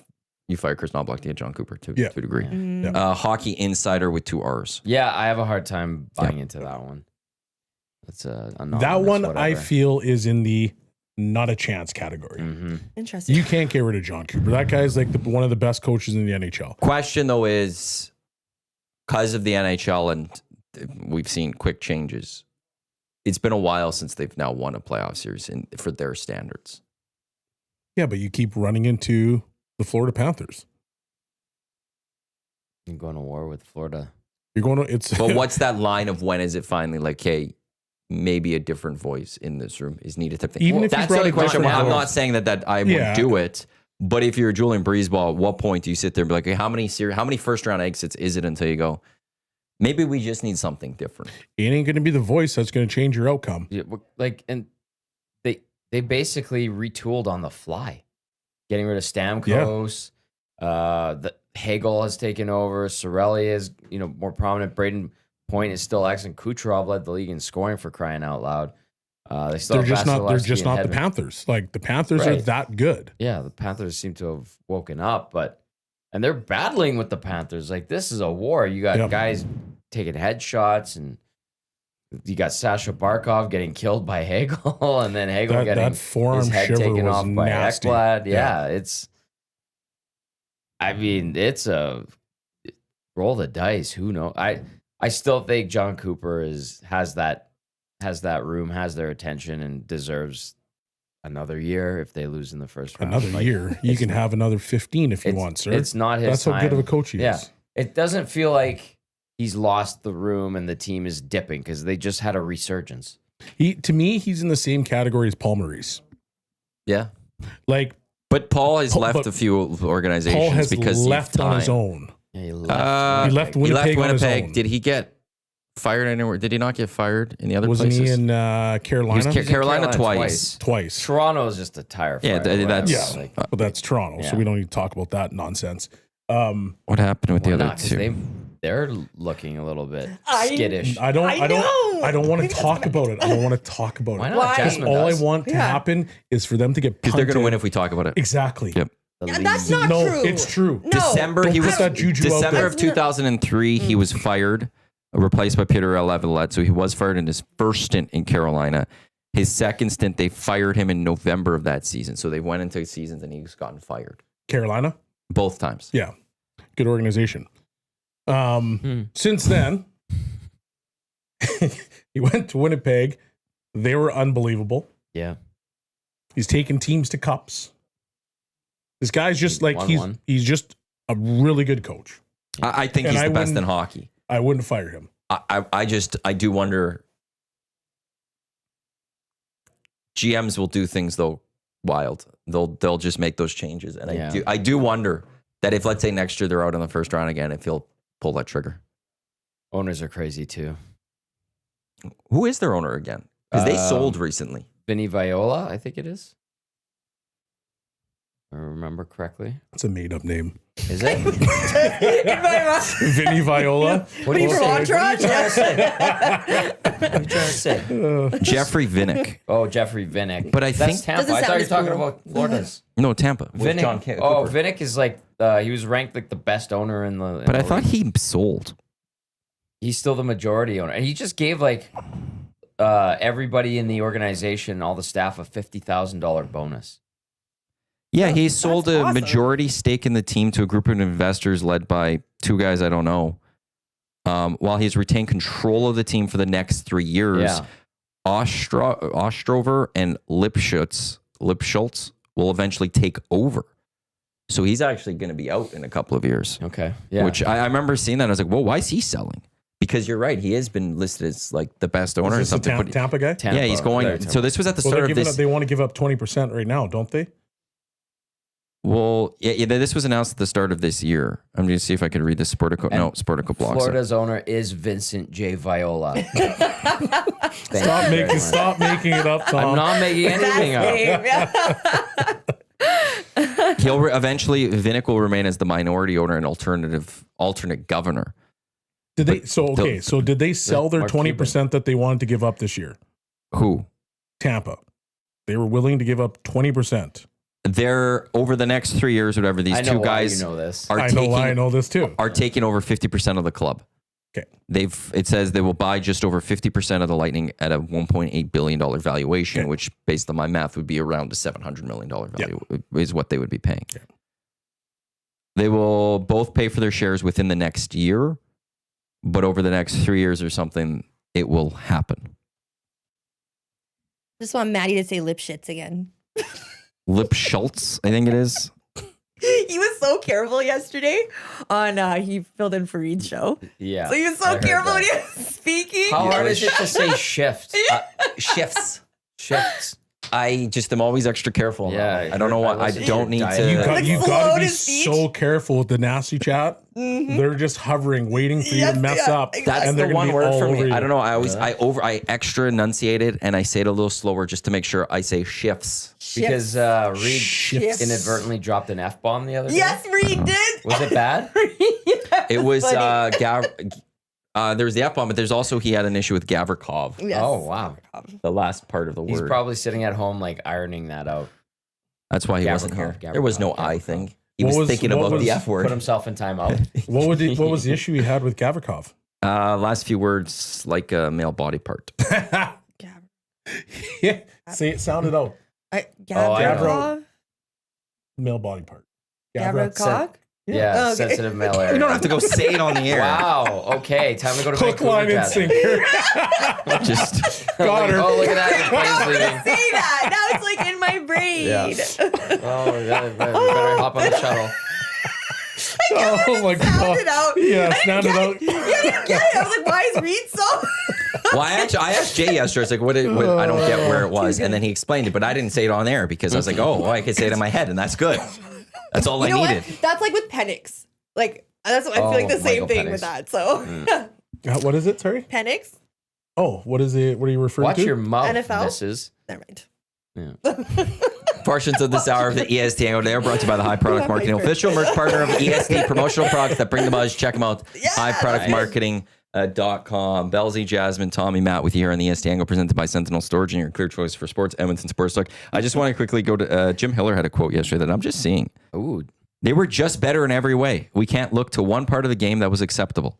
you fire Chris Knoblauch to get John Cooper to a degree. Mm. Hockey Insider with 2 R's. Yeah, I have a hard time buying into that one. That's that one I feel is in the not a chance category. Interesting. You can't get rid of John Cooper. That guy's like one of the best coaches in the NHL. Question though is, because of the NHL and we've seen quick changes, it's been a while since they've now won a playoff series for their standards. Yeah, but you keep running into the Florida Panthers. You're going to war with Florida. You're going to it's. But what's that line of when is it finally like, hey, maybe a different voice in this room is needed type thing? Even if you that's brought the only a question. different I'm voice. not saying that I would do it, but if you're Julian Breezeball, at what point do you sit there and be like, hey, how many first round exits is it until you go, maybe we just need something different? It ain't going to be the voice that's going to change your outcome. Yeah, and they basically retooled on the fly, getting rid of Stamkos. The Hagel has taken over. Cirelli is more prominent. Braden Point is still excellent. Kucherov led the league in scoring for crying out loud. They still They're have just Vasilevsky not and the Hedman. Panthers. Like the Panthers are Right. that good. Yeah, the Panthers seem to have woken up, and they're battling with the Panthers. Like this is a war. You got guys taking headshots, and you got Sasha Barkov getting killed by Hagel, and then Hagel getting that forearm his head shiver taken was off by nasty. Ekblad. Yeah, it's. I mean, it's a roll the dice. Who knows? I still think John Cooper has that room, has their attention, and deserves another year if they lose in the first round. Another year. You can have another 15 if you It's- want, sir. It's not his That's time. how good of a coach he Yeah. is. It doesn't feel like he's lost the room and the team is dipping because they just had a resurgence. To me, he's in the same category as Paul Maurice. Yeah. Like But Paul has Paul- left but a few organizations Paul has because left of on time. his own. Yeah, he He left He left Winnipeg on his Winnipeg. own. Did he get fired anywhere? Did he not get fired in the other Wasn't places? he in He Carolina? was He's in Carolina Carolina twice. Twice. Toronto is just a tire fire. Yeah, that's- Yeah, Like, but that's Toronto, so Yeah. we don't need to talk about that nonsense. What happened with why the other not? 'Cause two? they're looking a little bit I- skittish. I don't want to Maybe talk about it. I don't want to talk about Why it. not? Why? Jasmine All does. I want to Yeah. happen is for them to get Because they're going to punted. win if we talk about it. Exactly. Yep. The Yeah, that's league- not No, true. it's true. No. December, Don't he put was that juju out December there. of 2003. He was fired, replaced by Peter Laviolette. So he was fired in his first stint in Carolina. His second stint, they fired him in November of that season. So they went into seasons and he's gotten fired. Carolina? Both times. Yeah. Good organization. Since then, he went to Winnipeg. They were unbelievable. Yeah. He's taken teams to cups. This guy's just like, he's just a really good coach. I think he's the best in hockey. I wouldn't fire him. I do wonder. GMs will do things though wild. They'll just make those changes, and I do wonder that if, let's say, next year they're out in the first round again, if he'll pull that trigger. Owners are crazy too. Who is their owner again? Because they sold recently. Vinny Viola, I think it is. If I remember correctly. It's a made up name. Is it? Vinny Viola. What are you trying to say? Jeffrey Vinnick. Oh, Jeffrey Vinnick. But That's think Tampa. I thought you were talking about Florida's. No, Tampa. Vinnick. Vinnick is like he was ranked like the best owner in the. But I thought he sold. He's still the majority owner, and he just gave like everybody in the organization, all the staff, a $50,000 bonus. Yeah, he sold a awesome. majority stake in the team to a group of investors led by two guys I don't know. While he's retained control of the team for the next 3 years, Yeah. Ostrover and Lipschutz will eventually take over. So he's actually going to be out in a couple of years. Okay. Yeah. Which I remember seeing that. I was like, well, why is he selling? Because you're right. He has been listed as like the best owner. Is this the Tampa guy? Tampa, yeah, he's going. So this was at the start of this. They want to give up 20% right now, don't they? Well, yeah, this was announced at the start of this year. I'm going to see if I can read the Sportico. No, Sportico blog. Florida's owner is Vincent J. Viola. Stop making it up, Tom. I'm not making anything up. He'll eventually Vinnick will remain as the minority owner and alternate governor. Did they? So did they sell their 20% that they wanted to give up this year? Who? Tampa. They were willing to give up 20%. They're over the next 3 years, whatever. These two guys I know this too. Are taking over 50% of the club. Okay. It says they will buy just over 50% of the Lightning at a $1.8 billion valuation, which based on my math would be around a $700 million value is what they would be paying. Okay. They will both pay for their shares within the next year, but over the next 3 years or something, it will happen. Just want Maddie to say Lipschitz again. Lipschultz, I think it is. He was so careful yesterday on he filled in for Reed's show. Yeah. So he was so careful when he was speaking. How hard is it to say shift? Shifts. Shifts. I just am always extra careful. Yeah, I don't know why. I don't need to. You got to be so careful with the nasty chat. Mm-hmm. They're just hovering, waiting for you to mess up. That's and the one word for me. you. I don't know. I extra enunciate it and I say it a little slower just to make sure I say shifts. Because Reed inadvertently dropped an F-bomb the other day. Yes, Reed did. Was it bad? It was there was the F-bomb, but there's also he had an issue with Gavrikov. Yes. Oh, wow. The last part of the word. He's probably sitting at home like ironing that out. That's why he wasn't here. There was no I thing. He was thinking about the F word. Put himself in timeout. What was the issue he had with Gavrikov? Last few words like a male body part. Yeah. Say it, sound it out. Gavrikov? Male body part. Gavrikov? Yeah, sensitive male area. You don't have to go say it on the air. Wow. Okay, time to go to Hook, line, and sinker. Just got her. Oh, look at that. I was gonna say that. Now it's like in my brain. Yeah. Oh, yeah, better hop on the shuttle. Oh my god! Sound it out. Yeah, sound it out. Yeah, I didn't get it. I was like, why is Reed so? Well, I asked Jay yesterday. I was like, what I don't get where it was, and then he explained it, but I didn't say it on air because I was like, I could say it in my head, and that's good. That's all I needed. What? That's like with Penix. Like that's what I feel like the same Michael thing Penix. with that. So What is it? Sorry. Penix. Oh, what is it? What are you referring Watch to? your mouth, NFL? Mrs. Never mind. Portions of this hour of the EST Hangout they are brought to you by the High Product Marketing, official merch partner of EST, promotional products that bring the buzz. Check them out. Yeah, highproductmarketing.com. Bellsy, Jasmine, Tommy, Matt with you here on the EST Hangout, presented by Sentinel Storage and your clear choice for sports, Edmonton Sports Talk. I just want to quickly go to Jim Hiller had a quote yesterday that I'm just seeing. Ooh. They were just better in every way. We can't look to one part of the game that was acceptable.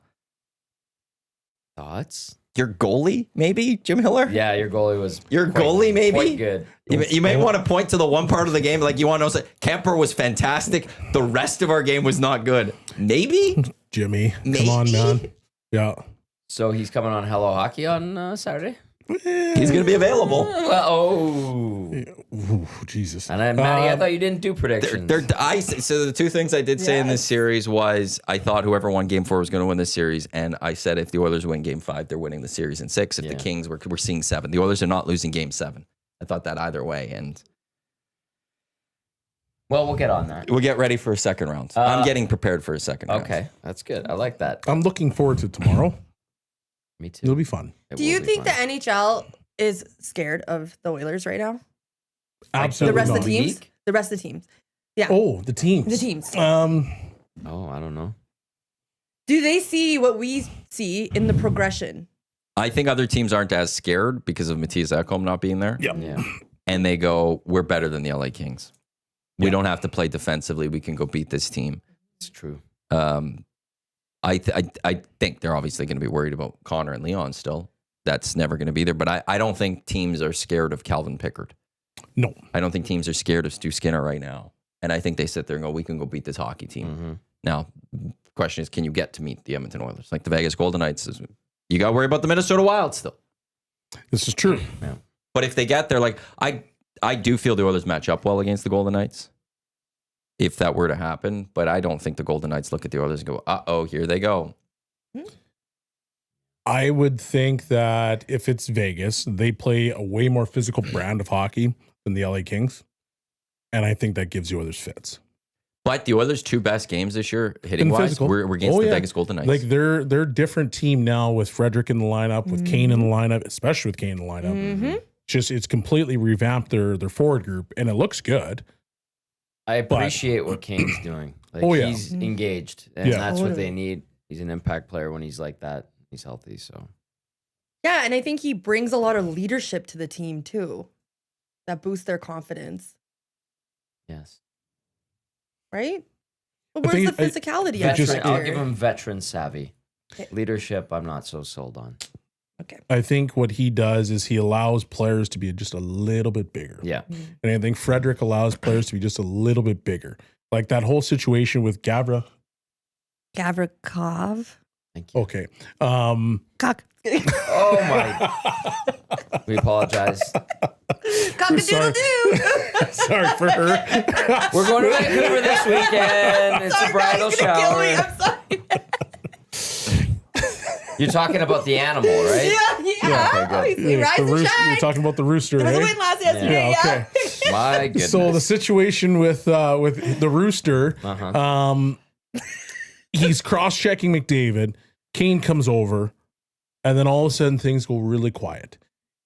Thoughts? Your goalie, maybe Jim Hiller. Yeah, your goalie was maybe quite good. You may want to point to the one part of the game, like you want to know. Kemper was fantastic. The rest of our game was not good. Maybe Jimmy, come on, man. Yeah. So he's coming on Hello Hockey on Saturday. He's going to be available. Ooh, Jesus. And Matty, I thought you didn't do predictions. So the two things I did say in this series was I thought whoever won Game 4 was going to win this series, and I said if the Oilers win Game 5, they're winning the series in 6. If the Kings we're seeing 7, the Oilers are not losing Game 7. I thought that either way, and well, we'll get on that. We'll get ready for a second round. I'm getting prepared for a second round. Okay, that's good. I like that. I'm looking forward to tomorrow. Me too. It'll be fun. Do you think the NHL is scared of the Oilers right now? Absolutely. The rest not. of the teams? The rest of the teams. Yeah. Oh, the teams. The teams. Oh, I don't know. Do they see what we see in the progression? I think other teams aren't as scared because of Matthias Ekholm not being there. Yep. Yeah. And they go, we're better than the LA Kings. We don't have to play defensively. We can go beat this team. It's true. I think they're obviously going to be worried about Connor and Leon still. That's never going to be there. But I don't think teams are scared of Calvin Pickard. No. I don't think teams are scared of Stu Skinner right now. And I think they sit there and go, we can go beat this hockey team. Mm-hmm. Now, the question is, can you get to meet the Edmonton Oilers? Like the Vegas Golden Knights, you got to worry about the Minnesota Wild still. This is true. Yeah. But if they get there, like I do feel the Oilers match up well against the Golden Knights. If that were to happen, but I don't think the Golden Knights look at the Oilers and go, uh-oh, here they go. I would think that if it's Vegas, they play a way more physical brand of hockey than the LA Kings. And I think that gives the Oilers fits. But the Oilers' 2 best games this year, hitting-wise, were against the Vegas Golden Knights. Like they're a different team now with Frederick in the lineup, with Kane in the lineup, especially with Kane in the lineup. Mm-hmm. It's completely revamped their forward group, and it looks good. I appreciate what Kane's doing. Like he's engaged, and that's what they need. He's an impact player when he's like that. He's healthy, so. Yeah, and I think he brings a lot of leadership to the team too. That boosts their confidence. Yes. Right? But where's the physicality aspect I'll here? give him veteran savvy. Leadership, I'm not so sold on. Okay. I think what he does is he allows players to be just a little bit bigger. Yeah. And I think Frederick allows players to be just a little bit bigger. Like that whole situation with Gavrikov. Thank you. Okay. Cock. Oh my. We apologize. Cock-a-doodle-doo. Sorry for her. We're going to Vancouver this weekend. It's a bridal shower. I'm sorry. You're talking about the animal, right? Yeah. Okay, good. We rise and You're shine. talking about the rooster, There was a eh? win last yesterday. Yeah, Yeah. okay. My goodness. So the situation with the rooster, he's cross-checking McDavid. Kane comes over, and then all of a sudden things go really quiet.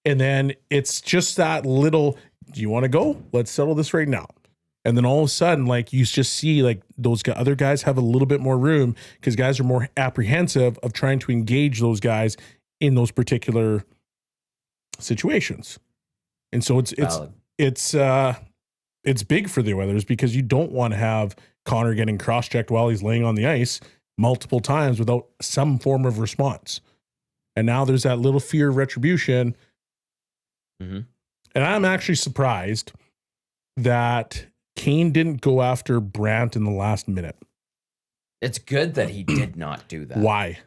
And then it's just that little, do you want to go? Let's settle this right now. And then all of a sudden, like you just see like those other guys have a little bit more room because guys are more apprehensive of trying to engage those guys in those particular situations. And so it's big for the Oilers because you don't want to have Connor getting cross-checked while he's laying on the ice multiple times without some form of response. And now there's that little fear of retribution. Mm-hmm. And I'm actually surprised that Kane didn't go after Brandt in the last minute. It's good that he did not do that. Why?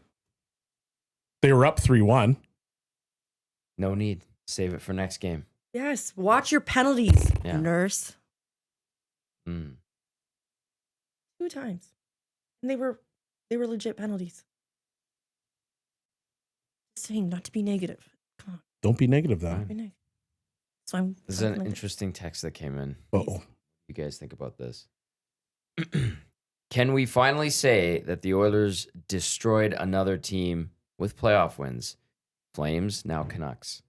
They were up 3-1. No need. Save it for next game. Yes. Watch your penalties, nurse. 2 times. And they were legit penalties. Just saying not to be negative. Come on. Don't be negative, though. Don't be negative. So I'm There's an interesting text that came in. Uh-oh. You guys think about this? Can we finally say that the Oilers destroyed another team with playoff wins? Flames, now Canucks.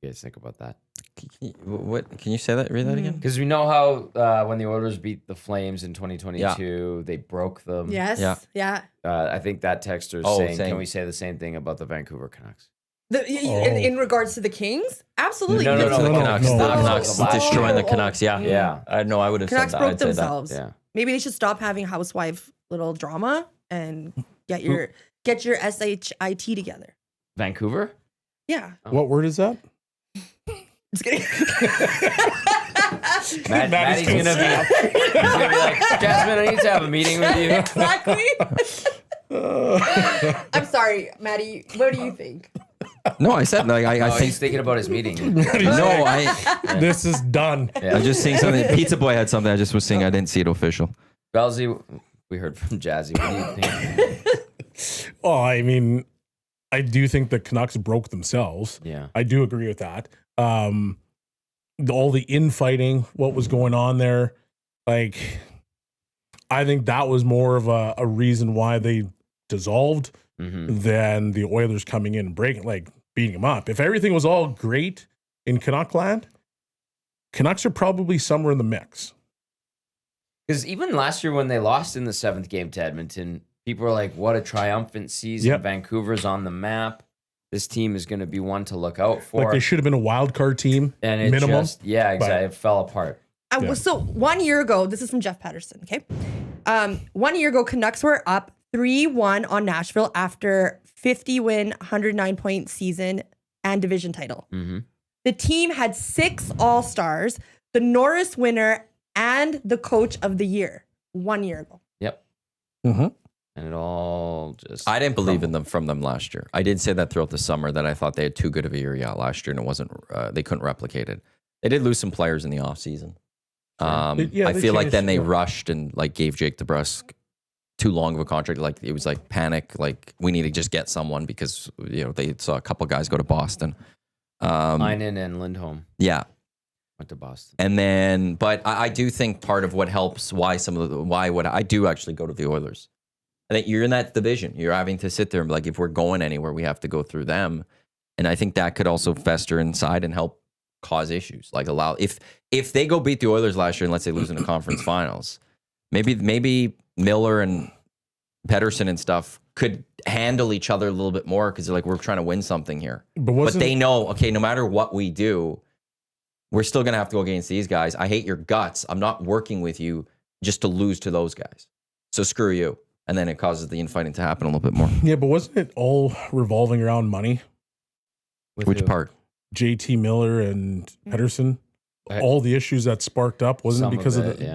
You guys think about that? What? Can you say that? Read that again? Because we know how when the Oilers beat the Flames in 2022, they broke them. Yes. Yeah. I think that texter is saying, can we say the same thing about the Vancouver Canucks? In regards to the Kings? Absolutely. No, The Canucks. no. The Canucks Destroying the Canucks. Yeah. Yeah. I would have Canucks said that. broke I'd say that. themselves. Yeah. Maybe they should stop having housewife little drama and get your SHIT together. Vancouver? Yeah. What word is that? Just kidding. Maddie's gonna be like, Jasmine, I need to have a meeting with you. Exactly. I'm sorry, Maddie. What do you think? No, I said like I think. He's thinking about his meeting. No, This is done. I'm just seeing something. Pizza Boy had something. I just was seeing. I didn't see it official. Belzy, we heard from Jazzy. What do you think? Well, I mean, I do think the Canucks broke themselves. Yeah. I do agree with that. All the infighting, what was going on there, like, I think that was more of a reason why they dissolved than the Oilers coming in and beating them up. If everything was all great in Canuckland, Canucks are probably somewhere in the mix. Because even last year when they lost in the 7th game to Edmonton, people were like, what a triumphant season. Yep. Vancouver's on the map. This team is going to be one to look out for. Like they should have been a wild card team, and it minimum. Exactly. It fell apart. So 1 year ago, this is from Jeff Patterson, okay? 1 year ago, Canucks were up 3-1 on Nashville after 50-win, 109-point season and division title. Mm-hmm. The team had 6 All-Stars, the Norris winner, and the coach of the year 1 year ago. Yep. Mm-hmm. And it all just... I didn't believe in them from them last year. I did say that throughout the summer that I thought they had too good of a year last year, and it wasn't. They couldn't replicate it. They did lose some players in the offseason. I feel like then they rushed and like gave Jake DeBrusk too long of a contract. Like it was like panic. Like we need to just get someone because they saw a couple guys go to Boston. Heinen and Lindholm. Yeah. Went to Boston. And then, but I do think part of what helps why I do actually go to the Oilers. I think you're in that division. You're having to sit there and be like, if we're going anywhere, we have to go through them. And I think that could also fester inside and help cause issues. Like if they go beat the Oilers last year and let's say lose in the conference finals, maybe Miller and Pettersson and stuff could handle each other a little bit more because they're like, we're trying to win something here. But they know, okay, no matter what we do, we're still going to have to go against these guys. I hate your guts. I'm not working with you just to lose to those guys. So screw you. And then it causes the infighting to happen a little bit more. Yeah, but wasn't it all revolving around money? Which part? JT Miller and Pettersson? All the issues that sparked up, wasn't it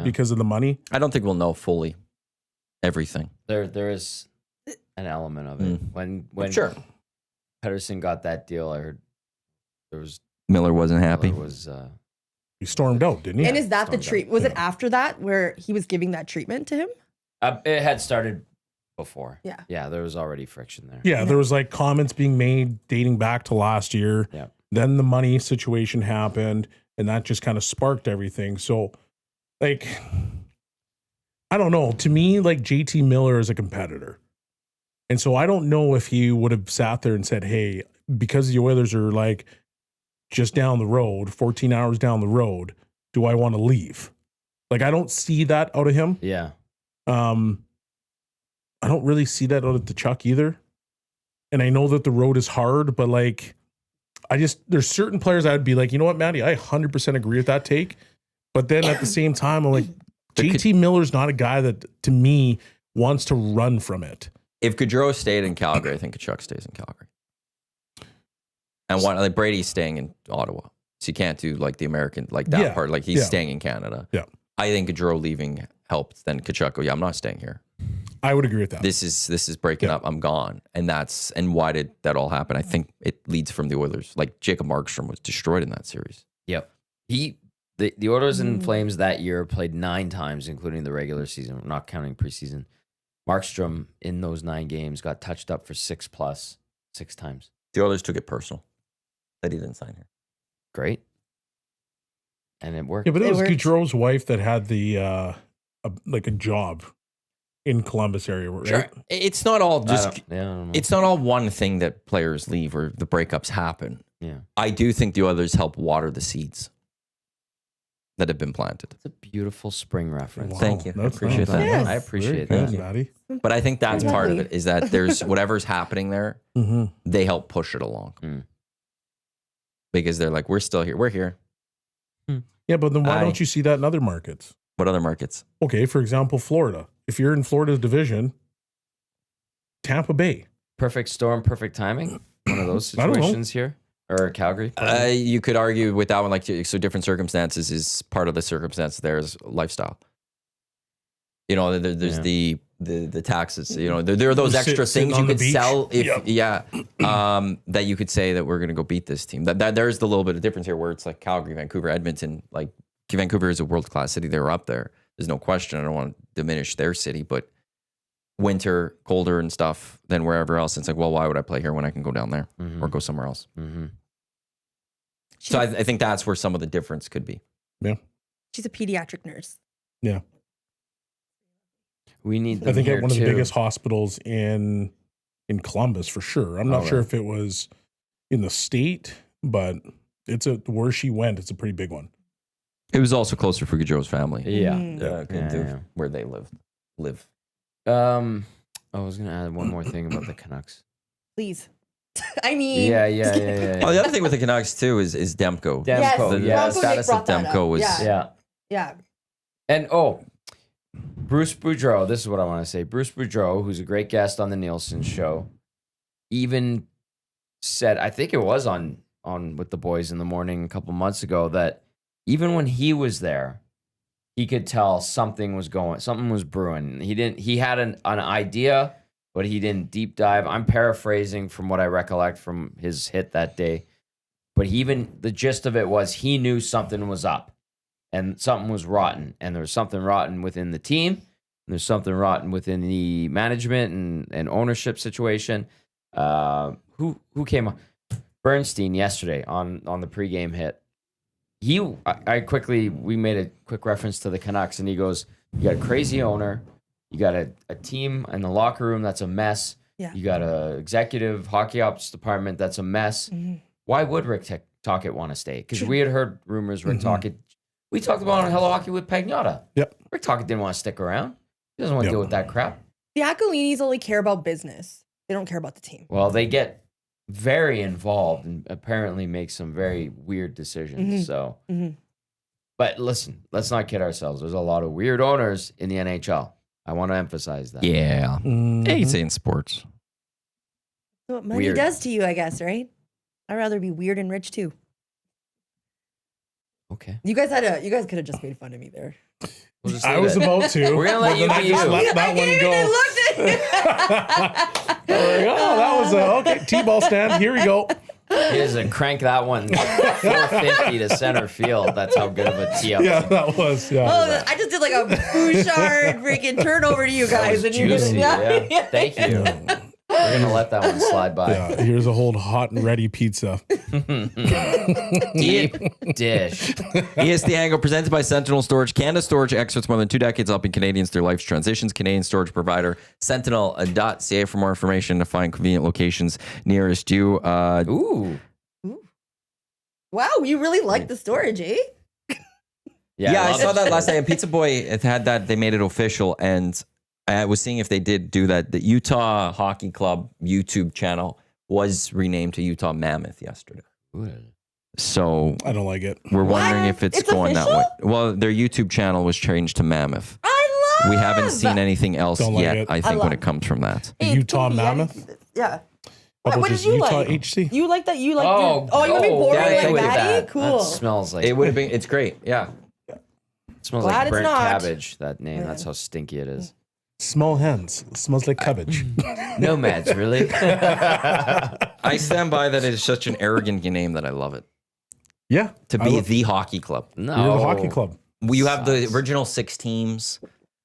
because of the money? I don't think we'll know fully everything. There is an element of it. When sure. Pettersson got that deal, I heard there was Miller wasn't happy. He stormed out, didn't he? And is that the treat? Was it after that where he was giving that treatment to him? It had started before. Yeah. Yeah, there was already friction there. Yeah, there was like comments being made dating back to last year. Yeah. Then the money situation happened, and that just kind of sparked everything. So, like, I don't know. To me, like, JT Miller is a competitor. And so I don't know if he would have sat there and said, hey, because the Oilers are like just down the road, 14 hours down the road, do I want to leave? Like, I don't see that out of him. Yeah. I don't really see that out of the Chuck either. And I know that the road is hard, but like, there's certain players I would be like, you know what, Maddie, I 100% agree with that take. But then at the same time, I'm like, JT Miller's not a guy that, to me, wants to run from it. If Gaudreau stayed in Calgary, I think Kachuk stays in Calgary. And Brady's staying in Ottawa. So you can't do like the American, like that part. Like he's staying in Canada. Yeah. I think Gaudreau leaving helped. Then Kachuk go, I'm not staying here. I would agree with that. This is breaking up. I'm gone. And why did that all happen? I think it leads from the Oilers. Like Jacob Markstrom was destroyed in that series. Yep. The Oilers and Flames that year played 9 times, including the regular season, not counting preseason. Markstrom in those 9 games got touched up for 6+ 6 times. The Oilers took it personal that he didn't sign here. Great. And it worked. Yeah, but it was Gaudreau's wife that had the a job in Columbus area, right? Sure. It's not all just I don't know. it's not all one thing that players leave or the breakups happen. Yeah. I do think the Oilers help water the seeds that have been planted. It's a beautiful spring reference. Wow, Thank you. I that's appreciate nice. that. Yes. I appreciate Very that. good, Maddie. But I think that's part of Exactly. it is that there's whatever's happening there, Mm-hmm. they help push it along. Mm. Because they're like, we're still here. We're here. Yeah, but then why I- don't you see that in other markets? What other markets? Okay, for example, Florida. If you're in Florida's division, Tampa Bay. Perfect storm, perfect timing. One of those I don't know. situations here or Calgary? You could argue with that one, like, so different circumstances is part of the circumstance. There's lifestyle. You know, there's the taxes. You know, there are those You're extra sitting things on you the could beach. sell if Yep. that you could say that we're going to go beat this team. That there's the little bit of difference here where it's like Calgary, Vancouver, Edmonton. Like Vancouver is a world class city. They're up there. There's no question. I don't want to diminish their city, but winter, colder and stuff than wherever else. It's like, well, why would I play here when I can go down there or go somewhere else? Mm-hmm. So I think that's where some of the difference could be. Yeah. She's a pediatric nurse. Yeah. We need them I think here at one of the too. biggest hospitals in Columbus for sure. I'm not sure if it was in the state, but where she went, it's a pretty big one. It was also closer for Gaudreau's family. Yeah. Yeah. Where they live. I was gonna add one more thing about the Canucks. Please. I mean. Yeah. Oh, the other thing with the Canucks too is Demko. Yes, Demko, The yes. Demko status of brought that Demko up. was Yeah. And Bruce Boudreau, this is what I want to say. Bruce Boudreau, who's a great guest on the Nielsen show, even said, I think it was on with the boys in the morning a couple months ago, that even when he was there, he could tell something was brewing. He had an idea, but he didn't deep dive. I'm paraphrasing from what I recollect from his hit that day. But the gist of it was he knew something was up and something was rotten. And there was something rotten within the team. And there's something rotten within the management and ownership situation. Who came on? Bernstein yesterday on the pregame hit. We made a quick reference to the Canucks, and he goes, you got a crazy owner. You got a team in the locker room that's a mess. Yeah. You got a executive hockey ops department that's a mess. Mm-hmm. Why would Rick Tocchet want to stay? Because we had heard rumors Rick Tocchet. We talked about on Hello Hockey with Pagnotta. Yep. Rick Tocchet didn't want to stick around. He doesn't want to deal with that crap. The Aquilinis only care about business. They don't care about the team. Well, they get very involved and apparently make some very weird decisions. So, but listen, let's not kid ourselves. There's a lot of weird owners in the NHL. I want to emphasize that. Yeah. Yeah, you say in sports. So what money does to you, I guess, right? I'd rather be weird and rich too. Okay. You guys could have just made fun of me there. We'll just I leave was it. about to. We're gonna let you I be just you. let that one go. That was okay. T-ball stand. Here we go. He has to crank that one 450 to center field. That's how good of a tee up. Yeah, that was. Yeah. Oh, I just did like a Bouchard freaking turnover to you guys. And Juicy. you Yeah. Thank you. We're gonna let that one slide by. Yeah, here's a whole hot and ready pizza. Deep dish. EST Hangout presented by Sentinel Storage. Canada Storage experts more than 2 decades helping Canadians through life's transitions. Canadian storage provider sentinel.ca for more information to find convenient locations nearest you. Ooh. Wow, you really like the storage, eh? Yeah, I love saw it. that last night. And Pizza Boy had that. They made it official, and I was seeing if they did do that. The Utah Hockey Club YouTube channel was renamed to Utah Mammoth yesterday. Ooh. So I don't like it. we're wondering if it's going that way. official? Well, their YouTube channel was changed to Mammoth. I love. We haven't seen anything else Don't like yet, it. I I think, when love it comes from that. Hey, Utah it's gonna be Mammoth? anything. Yeah. How about What did just you Utah like? HC? You like that? You like? Oh, you want to be boring yeah, like with Maddie? that. Cool. That smells like It would have been. It's great. Yeah. it smells Glad like it's burnt not. cabbage. That name. That's how stinky it is. Small hands. Smells like cabbage. Nomads, really? I stand by that. It is such an arrogant name that I love it. Yeah. To be the hockey club. No. You're the hockey club. You have the original 6 teams.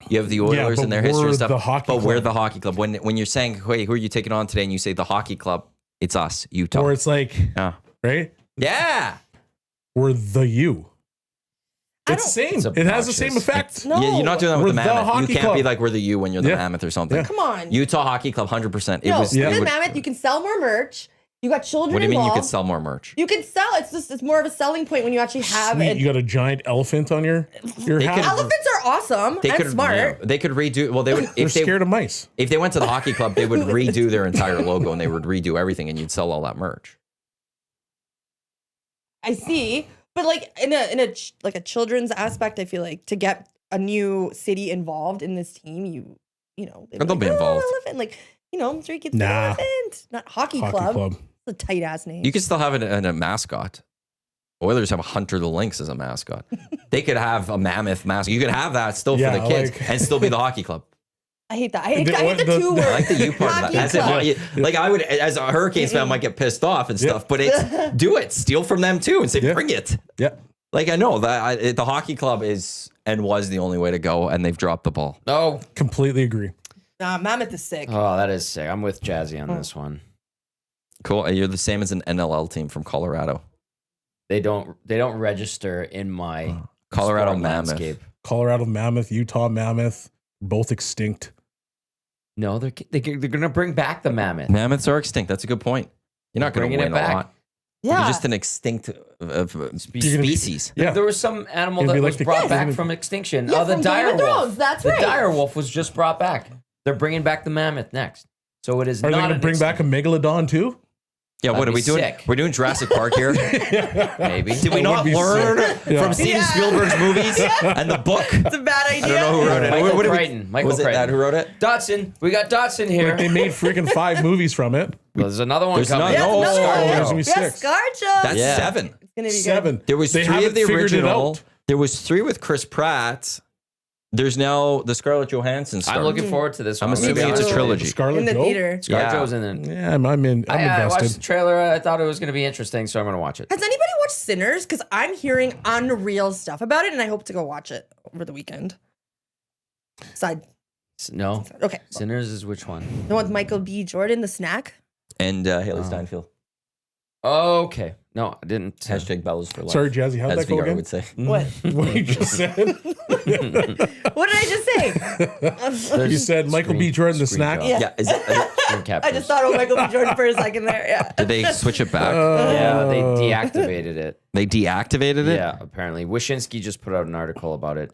You have the Oilers but and their history we're and stuff. the hockey but we're club. the hockey club. When you're saying, hey, who are you taking on today? And you say the hockey club, it's us, Utah. Or it's like, Yeah. right? Yeah. We're the U. I It's the same. It's It has the same obnoxious. effect. No. Yeah, you're not doing that with We're the the Mammoth. You hockey can't be club. like, we're the U when you're the Yeah. Mammoth or something. Yeah. Come on. Utah Hockey Club, 100%. It no, was. Yeah. with it would- Mammoth, you can sell more merch. You got children what do you mean you involved. could sell more merch? You can sell. It's more of a selling point when you actually have Sweet, it. you got a giant elephant on your They hat. could- Elephants are awesome They and could smart. yeah, they could redo. Well, they would They're if they scared of mice. if they went to the hockey club, they would redo their entire logo and they would redo everything, and you'd sell all that merch. I see, but like in a like a children's aspect, I feel like to get a new city involved in this team, you know, They'll be involved. Elephant, like 3 kids, Nah. elephant, not hockey Hockey club. club. It's a tight ass name. You could still have it in a mascot. Oilers have a Hunter the Lynx as a mascot. They could have a mammoth mascot. You could have that still for the kids and still be the hockey club. I hate that. I hate the two words. I like the U part. Hockey As club. like I would, as a Hurricanes fan, I might get pissed off and stuff. But it's do it, steal from them too, and say bring it. Yeah. Like I know that the hockey club is and was the only way to go, and they've dropped the ball. Oh, Completely agree. Nah, Mammoth is sick. oh, that is sick. I'm with Jazzy on this one. Cool. You're the same as an NLL team from Colorado. They don't register in my Colorado sport Mammoth. landscape. Colorado Mammoth, Utah Mammoth, both extinct. No, they're gonna bring back the mammoth. Mammoths are extinct. That's a good point. You're not going to Bringing win it back. a lot. Yeah. You're just an extinct species. Yeah. There was some animal It'd that be was like the- brought back from extinction. Yeah, The from dire Game of wolf. Thrones, that's the right. dire wolf was just brought back. They're bringing back the mammoth next. So it is Are they not going to an bring back a megalodon too? Yeah, what That'd are we be doing? sick. We're doing Jurassic Park here. maybe. Did we That not would be learn Yeah. from Steven Yeah. Spielberg's movies and the book? It's a bad idea. I don't know who wrote it. Michael What did we- Crichton. Michael was it Crichton. that who wrote it? Dotson. We got Dotson here. Like they made freaking 5 movies from it. There's another one There's coming. not- Yeah, No, it's another one. there's gonna be Yeah, 6. Scarjo. That's Yeah. 7. It's gonna be 7. There was They 3 of haven't the figured it original. out. There was 3 with Chris Pratt. There's now the Scarlett Johansson star. I'm looking forward to this one. I'm assuming it's a too. trilogy. Scarlet in the Joe? theater. ScarJo's in it. Yeah, I'm in. I'm I watched the invested. trailer. I thought it was going to be interesting, so I'm going to watch it. Has anybody watched Sinners? Because I'm hearing unreal stuff about it, and I hope to go watch it over the weekend. Side. No. Okay. Sinners is which one? The one with Michael B. Jordan, the snack. And Haley Steinfeld. Okay. No, I didn't. Hashtag Bellas for life. Sorry, Jazzy, how'd as that go VR again? would say. What? What you just said? What did I just say? You said Michael B. Jordan, the snack? Yeah. Yeah, is it, I just thought of Michael B. Jordan for a second there. Yeah. did they switch it back? Yeah, they deactivated it. They deactivated it? Yeah, apparently. Wyshynski just put out an article about it,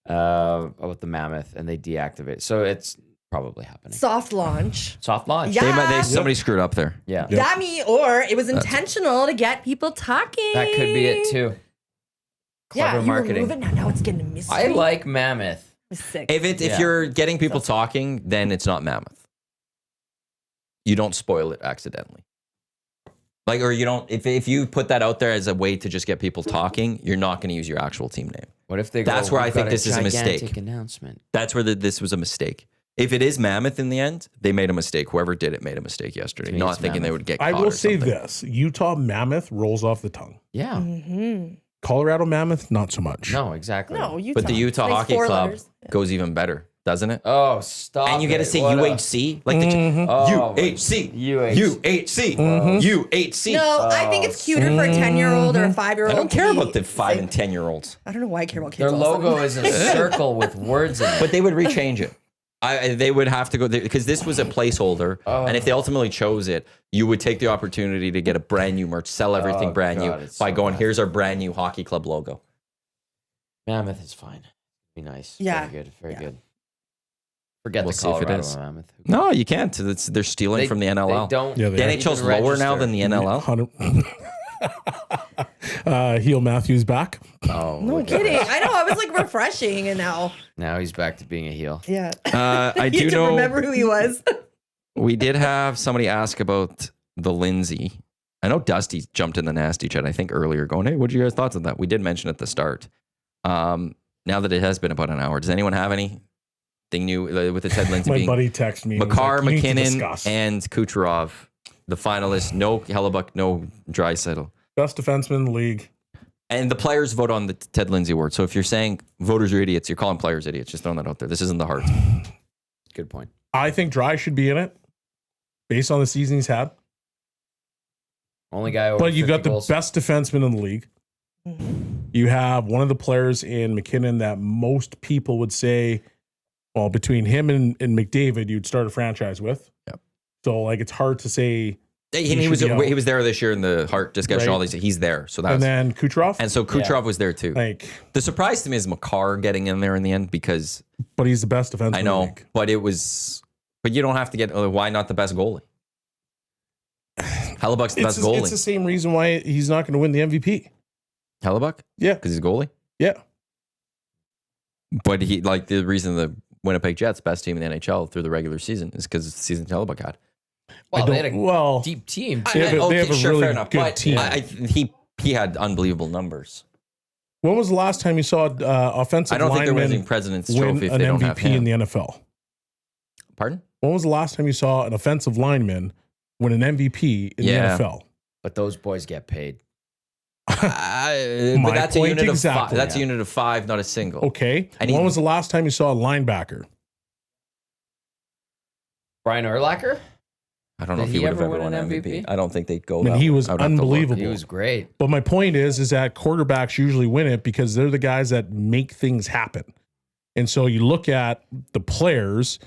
about the mammoth, and they deactivate. So it's probably happening. Soft launch. Soft launch. Yeah. Somebody screwed up there. Yeah. That me, or it was intentional to get people talking. That could be it too. Clever You marketing. remove it now it's getting a mystery. I like mammoth. It's sick. If Yeah. you're getting people talking, then it's not Mammoth. You don't spoil it accidentally. Like, or you don't, if you put that out there as a way to just get people talking, you're not going to use your actual team name. What if they go, That's where I "We've think got this is a mistake." gigantic announcement. That's where this was a mistake. If it is Mammoth in the end, they made a mistake. Whoever did it made a mistake yesterday, me, not it's thinking they Mammoth. would get I caught will or say something. this. Utah Mammoth rolls off the tongue. Yeah. Mm-hmm. Colorado Mammoth, not so much. No, exactly. No, Utah. But the Utah It's like Hockey 4 Club letters. goes even better, doesn't it? Oh, stop. And you get to it. say What a- UHC, like the Oh, UHC, UHC. UHC, UHC. No, I think it's cuter for a 10-year-old or a 5-year-old. I don't care to about be the 5 and sick. 10-year-olds, I don't know why I care about kids. Their also. logo is a circle with words in it. but they would rechange it. They would have to go because this was a placeholder, and if they ultimately chose it, you would take the opportunity to get a brand new merch, sell everything brand God, new it's by so going, bad. here's our brand new hockey club logo. Mammoth is fine. Be nice. Yeah. Very good. Very Yeah. good. Forget We'll the see if it Colorado is. Mammoth. No, you can't. They're stealing from the NLL. They don't. Yeah, The they are. NHL's even lower now register. than the NLL. 100. Heel Matthews back. Oh, No look at kidding. that. I know. I was like refreshing, and now, Now he's back to being a heel. yeah. I You do had to know remember who he was. we did have somebody ask about the Lindsay. I know Dusty jumped in the nasty chat, I think earlier, going, hey, what are your guys' thoughts on that? We did mention at the start. Now that it has been about an hour, does anyone have anything new with the Ted Lindsay My being buddy texted me. and was Makar, like, "You need to McKinnon, discuss." and Kucherov, the finalists? No Hellebuck, no Draisaitl. Best defenseman in the league. And the players vote on the Ted Lindsay Award. So if you're saying voters are idiots, you're calling players idiots. Just throwing that out there. This isn't the Heart. Good point. I think Dry should be in it based on the season he's had. Only guy over But you 50 got the goals. best defenseman in the league. You have one of the players in McKinnon that most people would say, well, between him and McDavid, you'd start a franchise with. Yep. So, like, it's hard to say. He was should be out. he was there this year in the Heart discussion. Right. All these, he's there. So that's And then Kucherov. and so Kucherov was there too. Like, The surprise to me is Makar getting in there in the end because but he's the best defenseman I in the know, league. but you don't have to get. Why not the best goalie? Hellebuck's the best It's goalie. the same reason why he's not going to win the MVP. Hellebuck, Yeah. because he's goalie. Yeah. But he the reason the Winnipeg Jets best team in the NHL through the regular season is because it's the season Hellebuck had. Well, they had a well, deep team. They have a really fair enough, good but team. he had unbelievable numbers. When was the last time you saw offensive I don't think they're winning linemen President's win Trophy if an they don't have MVP in him. the NFL? Pardon? When was the last time you saw an offensive lineman win an MVP in Yeah. the NFL? But those boys get paid. But that's a point unit of exactly. five. That's a unit of 5, not a single. Okay. And When was the last time you saw a linebacker? Brian Urlacher? I don't know Did if he he would have ever ever won win an MVP. MVP? I don't think they'd go. I mean, that he way. was I would have to look. unbelievable. He was great. But my point is that quarterbacks usually win it because they're the guys that make things happen. And so you look at the players,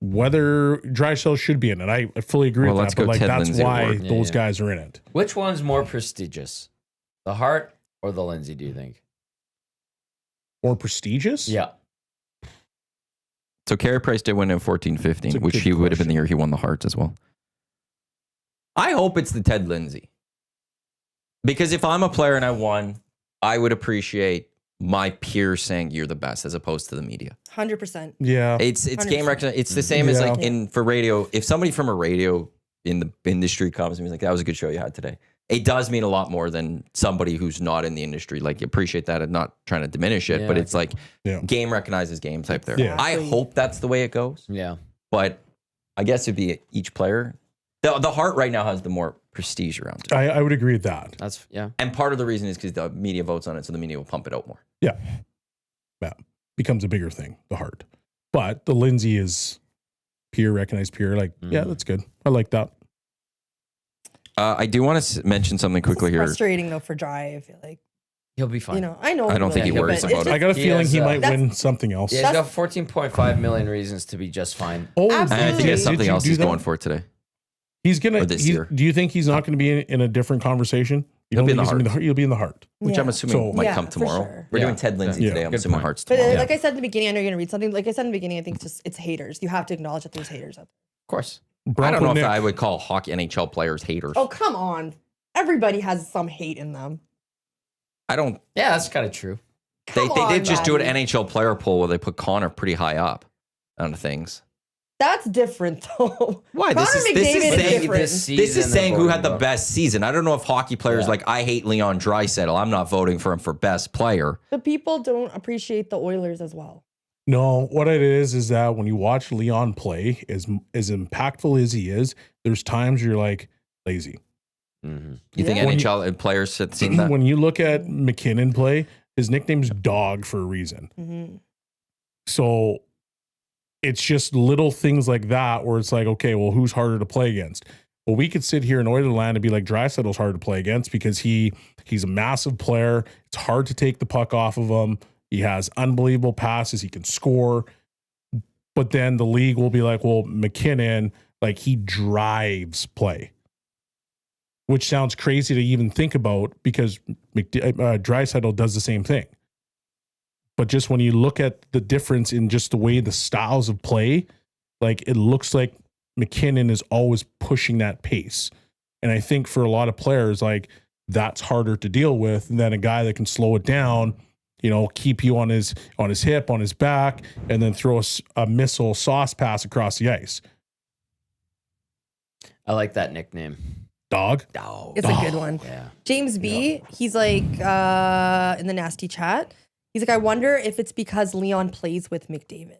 whether Drysdale should be in it. I fully agree Well, with let's that. But go like Ted that's Lindsay why Award. those Yeah. guys are in it. Which one's more prestigious? The Hart or the Lindsay, do you think? Or prestigious? Yeah. So Carey Price did win in That's 14-15, a which good he would have been the question. year he won the Hearts as well. I hope it's the Ted Lindsay. Because if I'm a player and I won, I would appreciate my peers saying you're the best as opposed to the media. 100%. Yeah. It's game 100%. recognition. It's the same as like Yeah. for radio. If somebody from a radio in the industry comes and is like, that was a good show you had today. It does mean a lot more than somebody who's not in the industry. Like, you appreciate that and not trying to diminish it, but Yeah. it's like Yeah. game recognizes game type there. Yeah. I hope that's the way it goes, Yeah. but I guess it'd be each player. The Heart right now has the more prestige around it. I would agree with that. That's, yeah. And part of the reason is because the media votes on it, so the media will pump it out more. Yeah. Becomes a bigger thing, the Hart. But the Lindsay is peer, recognized peer. Like, yeah, that's good. I like that. I do want to mention something quickly It's here. frustrating though for Dry. I feel like He'll be fine. I know. I don't think he will, worries but about it's it. I got a He feeling has, he might that's- win something else. Yeah, he's got 14.5 million reasons to be just fine. Oh, And I think Absolutely. there's something Did you else do he's that? going for today. He's gonna. Or this year. Do you think he's not going to be in a different conversation? You He'll don't be in think the he's gonna He'll be in the Heart. Which Yeah. I'm assuming So- might Yeah, come for tomorrow. sure. We're Yeah. doing Ted Lindsay Yeah. today. I'm Good assuming point. Hearts But tomorrow. like I said in the beginning, I know you're gonna read something. Like I said in the beginning, I think it's haters. You have to acknowledge that there's haters out there. Of course. I don't know Nick, if I would call hockey NHL players haters. Oh come on! Everybody has some hate in them. I don't. Yeah, that's kind of true. They Come on, did just do an Maddie. NHL player poll where they put Connor pretty high up on things. That's different though. Why? Connor This is McDavid saying different. this this is season saying they're who had the voting best season. I don't know if hockey players Yeah. like I hate Leon Draisaitl. I'm not voting for him for best player. But people don't appreciate the Oilers as well. No, what it is that when you watch Leon play, as impactful as he is, there's times you're like lazy. Mm-hmm. You think Yeah. When NHL players have seen that? When you look at McKinnon play, his nickname's Dog for a reason. Mm-hmm. So it's just little things like that where it's like, okay, well, who's harder to play against? Well, we could sit here in Oilerland and be like, Draisaitl's hard to play against because he's a massive player. It's hard to take the puck off of him. He has unbelievable passes. He can score. But then the league will be like, well, McKinnon, like he drives play, which sounds crazy to even think about because Draisaitl does the same thing. But just when you look at the difference in just the way the styles of play, like it looks like McKinnon is always pushing that pace. And I think for a lot of players, like that's harder to deal with than a guy that can slow it down, you know, keep you on his hip, on his back, and then throw a missile sauce pass across the ice. I like that nickname. Dog. Dog. It's a good one. Yeah. James B, he's like in the nasty chat. He's like, I wonder if it's because Leon plays with McDavid.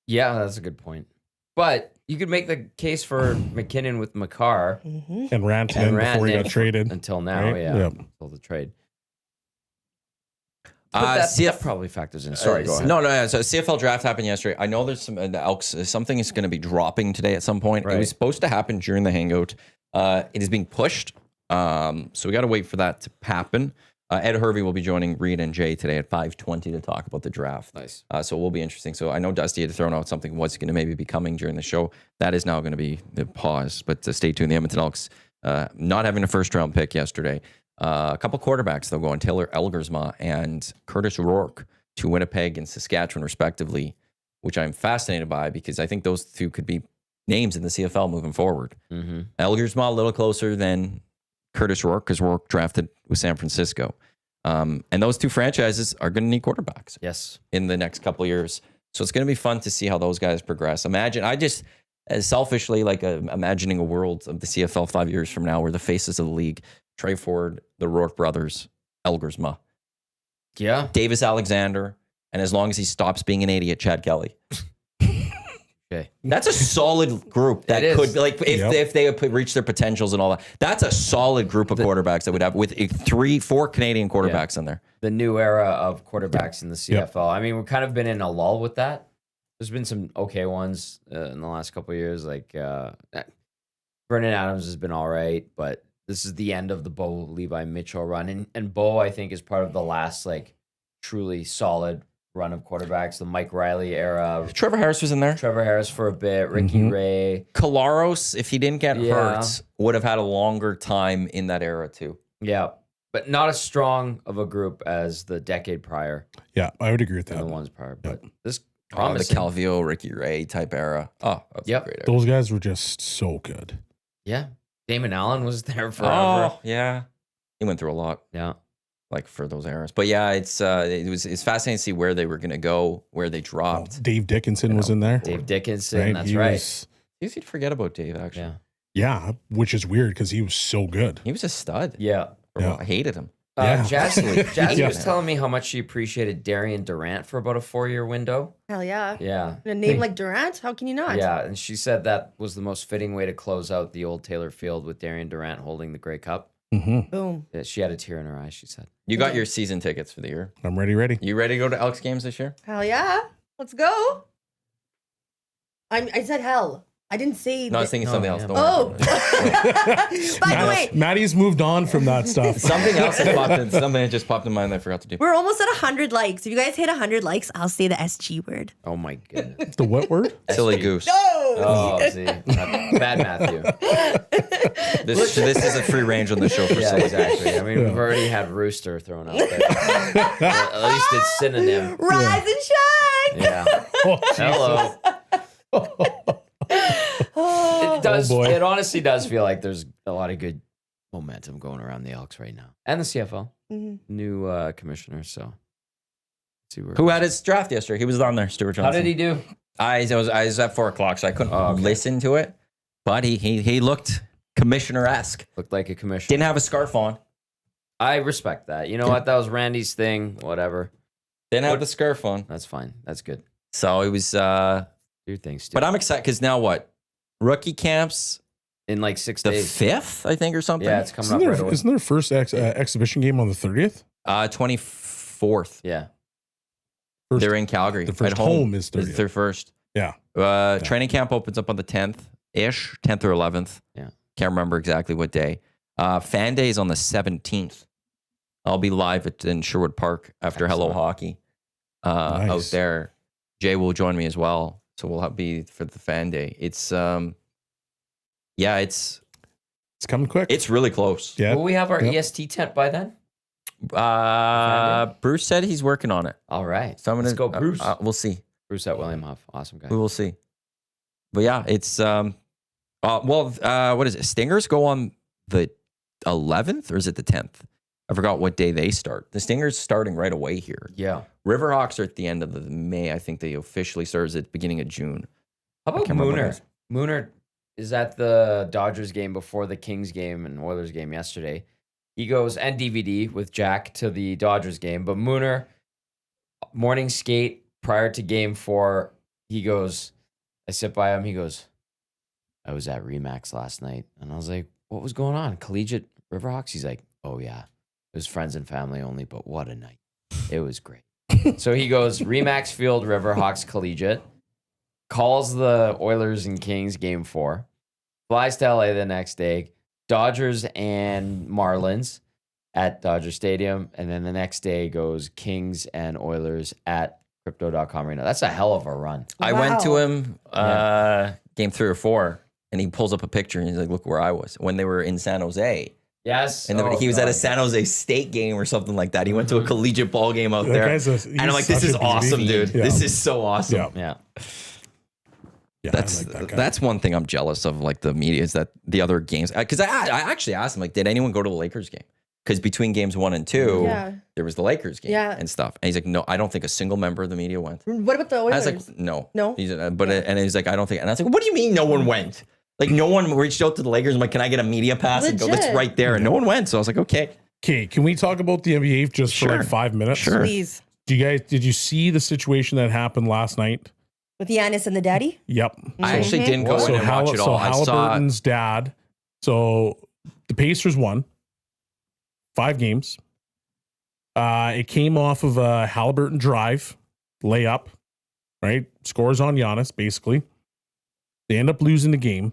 Yeah, that's a good point. But you could make the case for McKinnon with Makar Mm-hmm. And Rantanen before he Rantanen got traded. until now. Right? Yeah. Yep. Until the trade. But that probably factors in. Sorry, go ahead. No. So CFL draft happened yesterday. I know there's some the Elks. Something is going to be dropping today at some point. It Right. was supposed to happen during the hangout. It is being pushed. So we got to wait for that to happen. Ed Hervey will be joining Reed and Jay today at 5:20 to talk about the draft. Nice. So it will be interesting. So I know Dusty had thrown out something was going to maybe be coming during the show. That is now going to be the pause. But stay tuned. The Edmonton Elks not having a first round pick yesterday. A couple quarterbacks though going Taylor Elgersma and Curtis Rourke to Winnipeg and Saskatchewan respectively, which I'm fascinated by because I think those two could be names in the CFL moving forward. Mm-hmm. Elgersma a little closer than Curtis Rourke because Rourke drafted with San Francisco. And those two franchises are going to need quarterbacks Yes. in the next couple of years. So it's going to be fun to see how those guys progress. Imagine, as selfishly, like imagining a world of the CFL 5 years from now where the faces of the league, Trey Ford, the Rourke brothers, Elgersma, Davis Alexander, and as long as he stops being an idiot, Chad Kelly. Okay. That's a solid group that could be like if they reach their potentials and all that. That's a solid group of quarterbacks that would have with 4 Canadian quarterbacks in there. The new era of quarterbacks in the CFL. I mean, we've kind of been in a lull with that. There's been some okay ones in the last couple of years, like Vernon Adams has been all right, but this is the end of the Bo Levi Mitchell run, and Bo I think is part of the last like truly solid run of quarterbacks, the Mike Riley era. Trevor Harris was in there. Trevor Harris for a bit, Ricky Ray. Kalaros, if he didn't get hurt, would have had a longer time in that era too. Yeah, but not as strong of a group as the decade prior. Yeah, I would agree with that. The ones prior, but this the promising. Calvillo, Ricky Ray type era. Oh, that's a great era. Those guys were just so good. Yeah, Damon Allen was there forever. Oh, yeah. He went through a lot. Yeah. Like for those eras. But yeah, it's fascinating to see where they were going to go, where they dropped. Dave Dickinson was in there. Dave Dickinson, that's right. Easy to forget about Dave, actually. Yeah, which is weird because he was so good. He was a stud. Yeah. I hated him. Jasmine was telling me how much she appreciated Darian Durant for about a 4-year window. Hell yeah. Yeah. A name like Durant? How can you not? Yeah, and she said that was the most fitting way to close out the old Taylor Field with Darian Durant holding the Grey Cup. Boom. Yeah, she had a tear in her eye, she said. You got your season tickets for the year. I'm ready. You ready to go to Elks games this year? Hell yeah. Let's go. I said hell. I didn't say. No, I was thinking something else. Don't Oh. worry. By the way, Maddie's moved on from that stuff. Something else that popped in. Something that just popped in mind that I forgot to do. we're almost at 100 likes. If you guys hit 100 likes, I'll say the SG word. Oh my goodness. The what word? Silly goose. Oh, see. Bad Matthew. This is a free range on the show for Yeah, silly. exactly. I mean, we've already had rooster thrown out there. At least it's synonym. Rise and shine. Yeah. Hello. It does. boy. It honestly does feel like there's a lot of good momentum going around the Elks right now, and the CFL new commissioner. So, let's see where Who had his draft yesterday? He was on there, Stuart Johnson. How did he do? I was at 4:00, so I couldn't listen to it. But he looked commissioner-esque. Looked like a commissioner. Didn't have a scarf on. I respect that. You know what? That was Randy's thing. Whatever. Didn't have the scarf on. That's fine. That's good. So it was. Your thing, Stu. But I'm excited because now what? Rookie camps in like 6 the days. 5th, I think, or something. Yeah, it's coming Isn't up there, right away. isn't there first exhibition game on the 30th? 24th. Yeah. First, They're in Calgary. the first At home is 30th. It's their first. Yeah. Training camp opens up on the 10th-ish, 10th or 11th. Yeah. Can't remember exactly what day. Fan day is on the 17th. I'll be live in Sherwood Park after Hello Hockey out there. Jay will join me as well. So we'll be for the fan day. It's it's coming quick. It's really close. Yeah. Will we have our EST tent by then? Bruce said he's working on it. All right. So Let's go, Bruce. We'll see. Bruce at William Huff. Awesome guy. We will see. But yeah, it's what is it? Stingers go on the 11th or is it the 10th? I forgot what day they start. The Stingers starting right away here. Yeah. Riverhawks are at the end of the May. I think they officially start at the beginning of June. How about Mooner? Mooner is at the Dodgers game before the Kings game and Oilers game yesterday. He goes, and DVD with Jack to the Dodgers game. But Mooner, morning skate prior to game 4, he goes, I sit by him. He goes, I was at Remax last night. And I was like, what was going on? Collegiate Riverhawks? He's like, oh, yeah. It was friends and family only, but what a night. It was great. So he goes, Remax Field, Riverhawks Collegiate, calls the Oilers and Kings game 4, flies to LA the next day, Dodgers and Marlins at Dodger Stadium, and then the next day goes Kings and Oilers at Crypto.com Arena. That's a hell of a run. I went to him game 3 or 4, and he pulls up a picture, and he's like, look where I was when they were in San Jose. Yes. And he was at a San Jose State game or something like that. He went to a collegiate ball game out there. And I'm like, this is awesome, dude. Yeah. This is so awesome. Yeah. That's one thing I'm jealous of, like the media, is that the other games. Because I actually asked him, like, did anyone go to the Lakers game? because between games 1 and 2, Yeah. there was the Lakers game Yeah. and stuff. And he's like, no, I don't think a single member of the media went. What about the I Oilers? was like, no. No? And he's like, I don't think. And I was like, what do you mean no one went? Like, no one reached out to the Lakers. I'm like, can I get a media pass and go? That's Legit. right there. And no one went. So I was like, okay. Okay, can we talk about the NBA just for Sure. like 5 minutes? Sure. Please. Did you see the situation that happened last night? With Giannis and the daddy? Yep. I actually didn't go So, in and watch it all. I saw Halliburton's dad. So the Pacers won 5 games. It came off of a Halliburton drive, layup, right? Scores on Giannis, basically. They end up losing the game.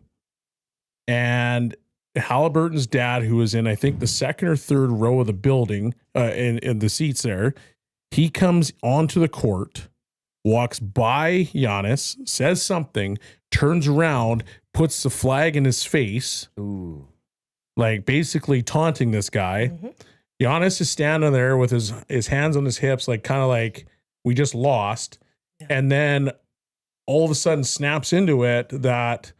And Halliburton's dad, who was in, I think, the second or third row of the building, in the seats there, he comes onto the court, walks by Giannis, says something, turns around, puts the flag in his face, Ooh. like basically taunting this guy. Giannis is standing there with his hands on his hips, like kind of like we just lost. Yeah. And then all of a sudden snaps into it that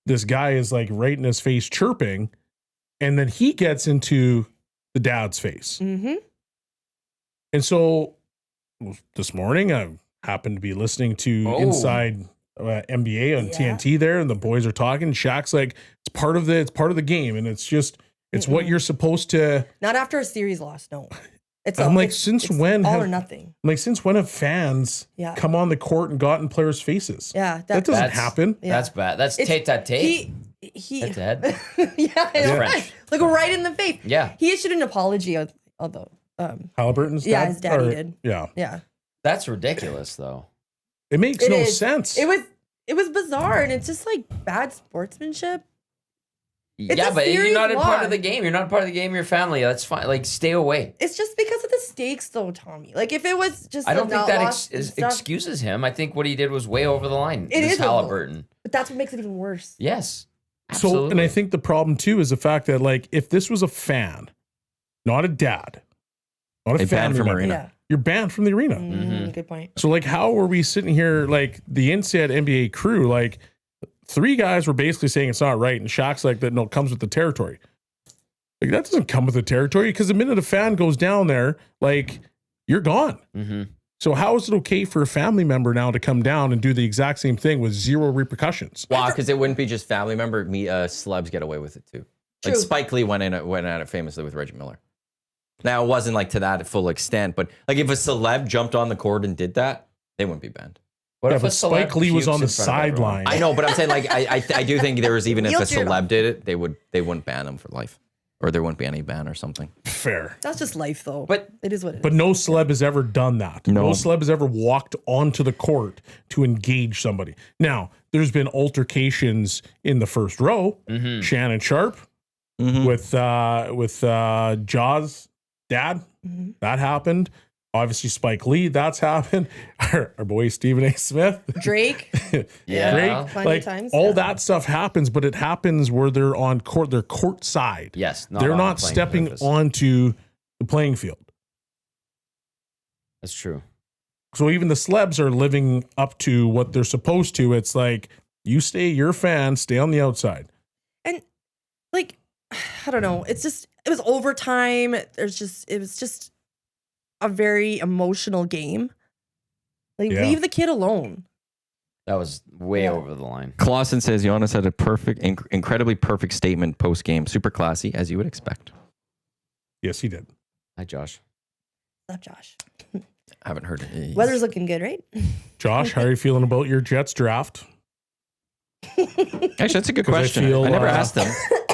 this guy is like right in his face chirping. And then he gets into the dad's face. Mm-hmm. And so this morning, I happened to be listening to Inside NBA on TNT there, and the boys are talking. Shaq's like, it's part of the game, and it's what you're supposed to. Not after a series loss, no. I'm like, since when all have or nothing? I'm like, since when have fans come on the court and got in players' faces? Yeah, that doesn't happen. Yeah. That's bad. That's tete-a-tete. He Head to head. yeah, I know, French. right. Like right in the face. Yeah. He issued an apology, although Halliburton's yeah, dad? his daddy Or- did. Yeah, That's ridiculous, though. it makes It no is. sense. It was bizarre, and it's just like bad sportsmanship. It's Yeah, a but you're serious not a part loss. of the game. You're not a part of the game. Your family. That's fine. Like, stay away. It's just because of the stakes, though, Tommy. Like if it was just I don't think that loss and stuff, excuses him. I think what he did was way over the line. It This is over the Halliburton. but that's what makes it even worse. Yes. So, Absolutely. and I think the problem too is the fact that like if this was a fan, not a dad, not a They banned family from member, arena. Yeah. you're banned from the arena. Good point. So like, how are we sitting here like the Inside NBA crew? Like, 3 guys were basically saying it's not right, and Shaq's like that. No, it comes with the territory. Like that doesn't come with the territory because the minute a fan goes down there, like you're gone. Mm-hmm. So how is it okay for a family member now to come down and do the exact same thing with 0 repercussions? Wow, because it wouldn't be just family member. Celebs get away with it too. Like True. Spike Lee went at it famously with Reggie Miller. Now it wasn't like to that full extent, but like if a celeb jumped on the court and did that, they wouldn't be banned. What Yeah, if a but Spike celeb Lee was pukes on the in front of everyone? sideline. I know, but I'm saying like I do think there was even if a You'll cheer it celeb off. did it, they wouldn't ban him for life, or there wouldn't be any ban or something. Fair. That's just life, though. But- it is what it is. But no celeb has ever done that. No. No celeb has ever walked onto the court to engage somebody. Now, there's been altercations in the first row. Mm-hmm. Shannon Sharp with Jaws' dad. Mm-hmm. That happened. Obviously, Spike Lee, that's happened. Our boy Stephen A. Smith. Drake. Yeah. Drake. Plenty Like, of times, all yeah. that stuff happens, but it happens where they're on court, they're court side. Yes. They're on not playing stepping surface. onto the playing field. That's true. So even the celebs are living up to what they're supposed to. It's like, you're a fan, stay on the outside. And like, I don't know. It was overtime. It was just a very emotional game. Like, Yeah. leave the kid alone. That was way Yeah. over the line. Clausen says Giannis had a perfect, incredibly perfect statement post game, super classy as you would expect. Yes, he did. Hi, Josh. Stop, Josh. I haven't heard it. Weather's looking good, right? Josh, how are you feeling about your Jets draft? Actually, that's a good 'Cause I question. feel, I never uh, asked him.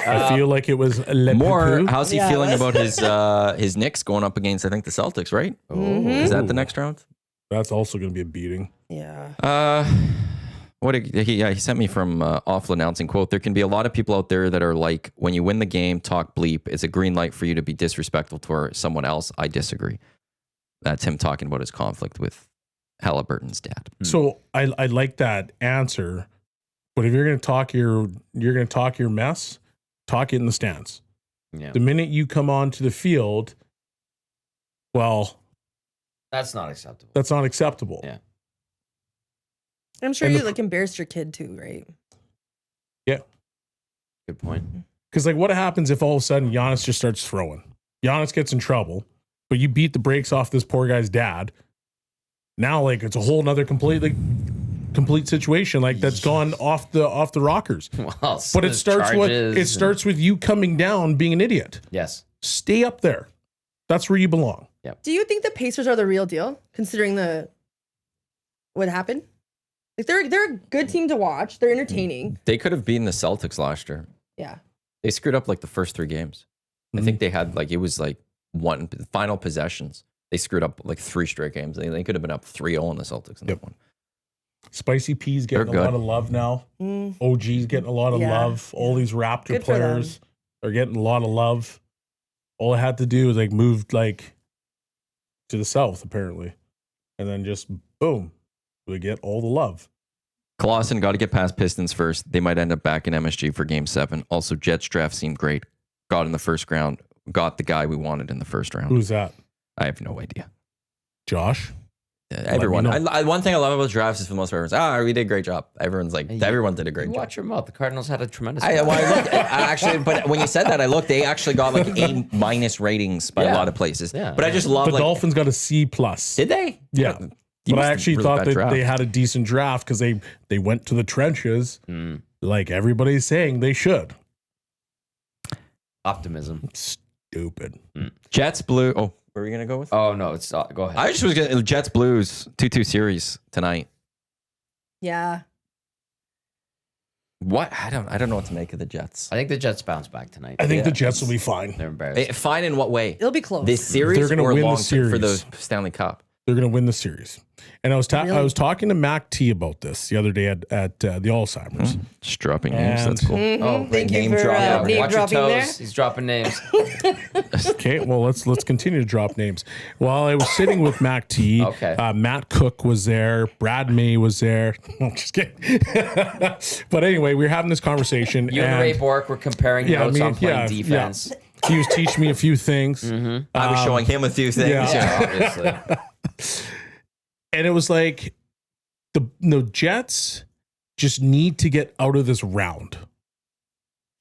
I feel like it was le More, poo-poo. how's he Yeah, feeling that's- about his Knicks going up against, I think, the Celtics, right? Mhm. Is that the next round? That's also going to be a beating. Yeah. He sent me from awful announcing quote. There can be a lot of people out there that are like, when you win the game, talk bleep. It's a green light for you to be disrespectful to someone else. I disagree. That's him talking about his conflict with Halliburton's dad. So I like that answer, but if you're going to talk your mess, talk it in the stands. Yeah. The minute you come onto the field, well, That's not acceptable. that's not acceptable. Yeah. I'm sure And you the- like embarrassed your kid too, right? Good point. Because like, what happens if all of a sudden Giannis just starts throwing? Giannis gets in trouble, but you beat the brakes off this poor guy's dad. Now, like, it's a whole nother complete situation, like that's gone off the rockers. Well, but it starts with you coming down, being an idiot. Yes, stay up there. That's where you belong. Yep. Do you think the Pacers are the real deal, considering what happened? Like they're a good team to watch. They're entertaining. They could have beaten the Celtics last year. Yeah. They screwed up like the first 3 games. I think they had like, it was like one final possessions. They screwed up like 3 straight games. They could have been up 3-0 on the Celtics in that one. Spicy P's getting a lot of love now. OG's getting a lot of love. All these Raptor Good players are getting a lot of love. All I had to do was like move like to the south apparently, and then just boom, we get all the love. Clausen got to get past Pistons first. They might end up back in MSG for Game 7. Also, Jets draft seemed great. Got in the first round. Got the guy we wanted in the first round. Who's that? I have no idea. Josh? Everyone. One thing I love about drafts is for the most part, everyone's, we did a great job. Everyone's like, everyone did a great job. Watch your mouth. The Cardinals had a tremendous. Actually, but when you said that, I looked. They actually got like A- ratings by a lot of places. Yeah. But I just love the Dolphins got a C+. Did they? Yeah. But I actually thought that they had a decent draft because they went to the trenches, like everybody's saying they should. Optimism. Stupid. Jets blue. Oh. Where are we gonna go with? Oh no, it's go ahead. I just was gonna Jets Blues 2-2 series tonight. Yeah. What? I don't know what to make of the Jets. I think the Jets bounce back tonight. I think the Jets will be fine. They're embarrassed. Fine in what way? It'll be close. This series They're gonna or win long the series for the Stanley Cup? They're going to win the series. And I was talking to Mac T about this the other day at the Alzheimer's. Just dropping names. That's cool. Oh, thank you for name watch dropping your toes. there. He's dropping names. Okay, well let's continue to drop names. While I was sitting with Mac T, Matt Cook was there, Brad May was there. No, just kidding. But anyway, we were having this conversation. You and Ray Bork were comparing notes on playing defense. Yeah. He was teaching me a few things. I was showing him a few things. Yeah, obviously. And it was like the Jets just need to get out of this round.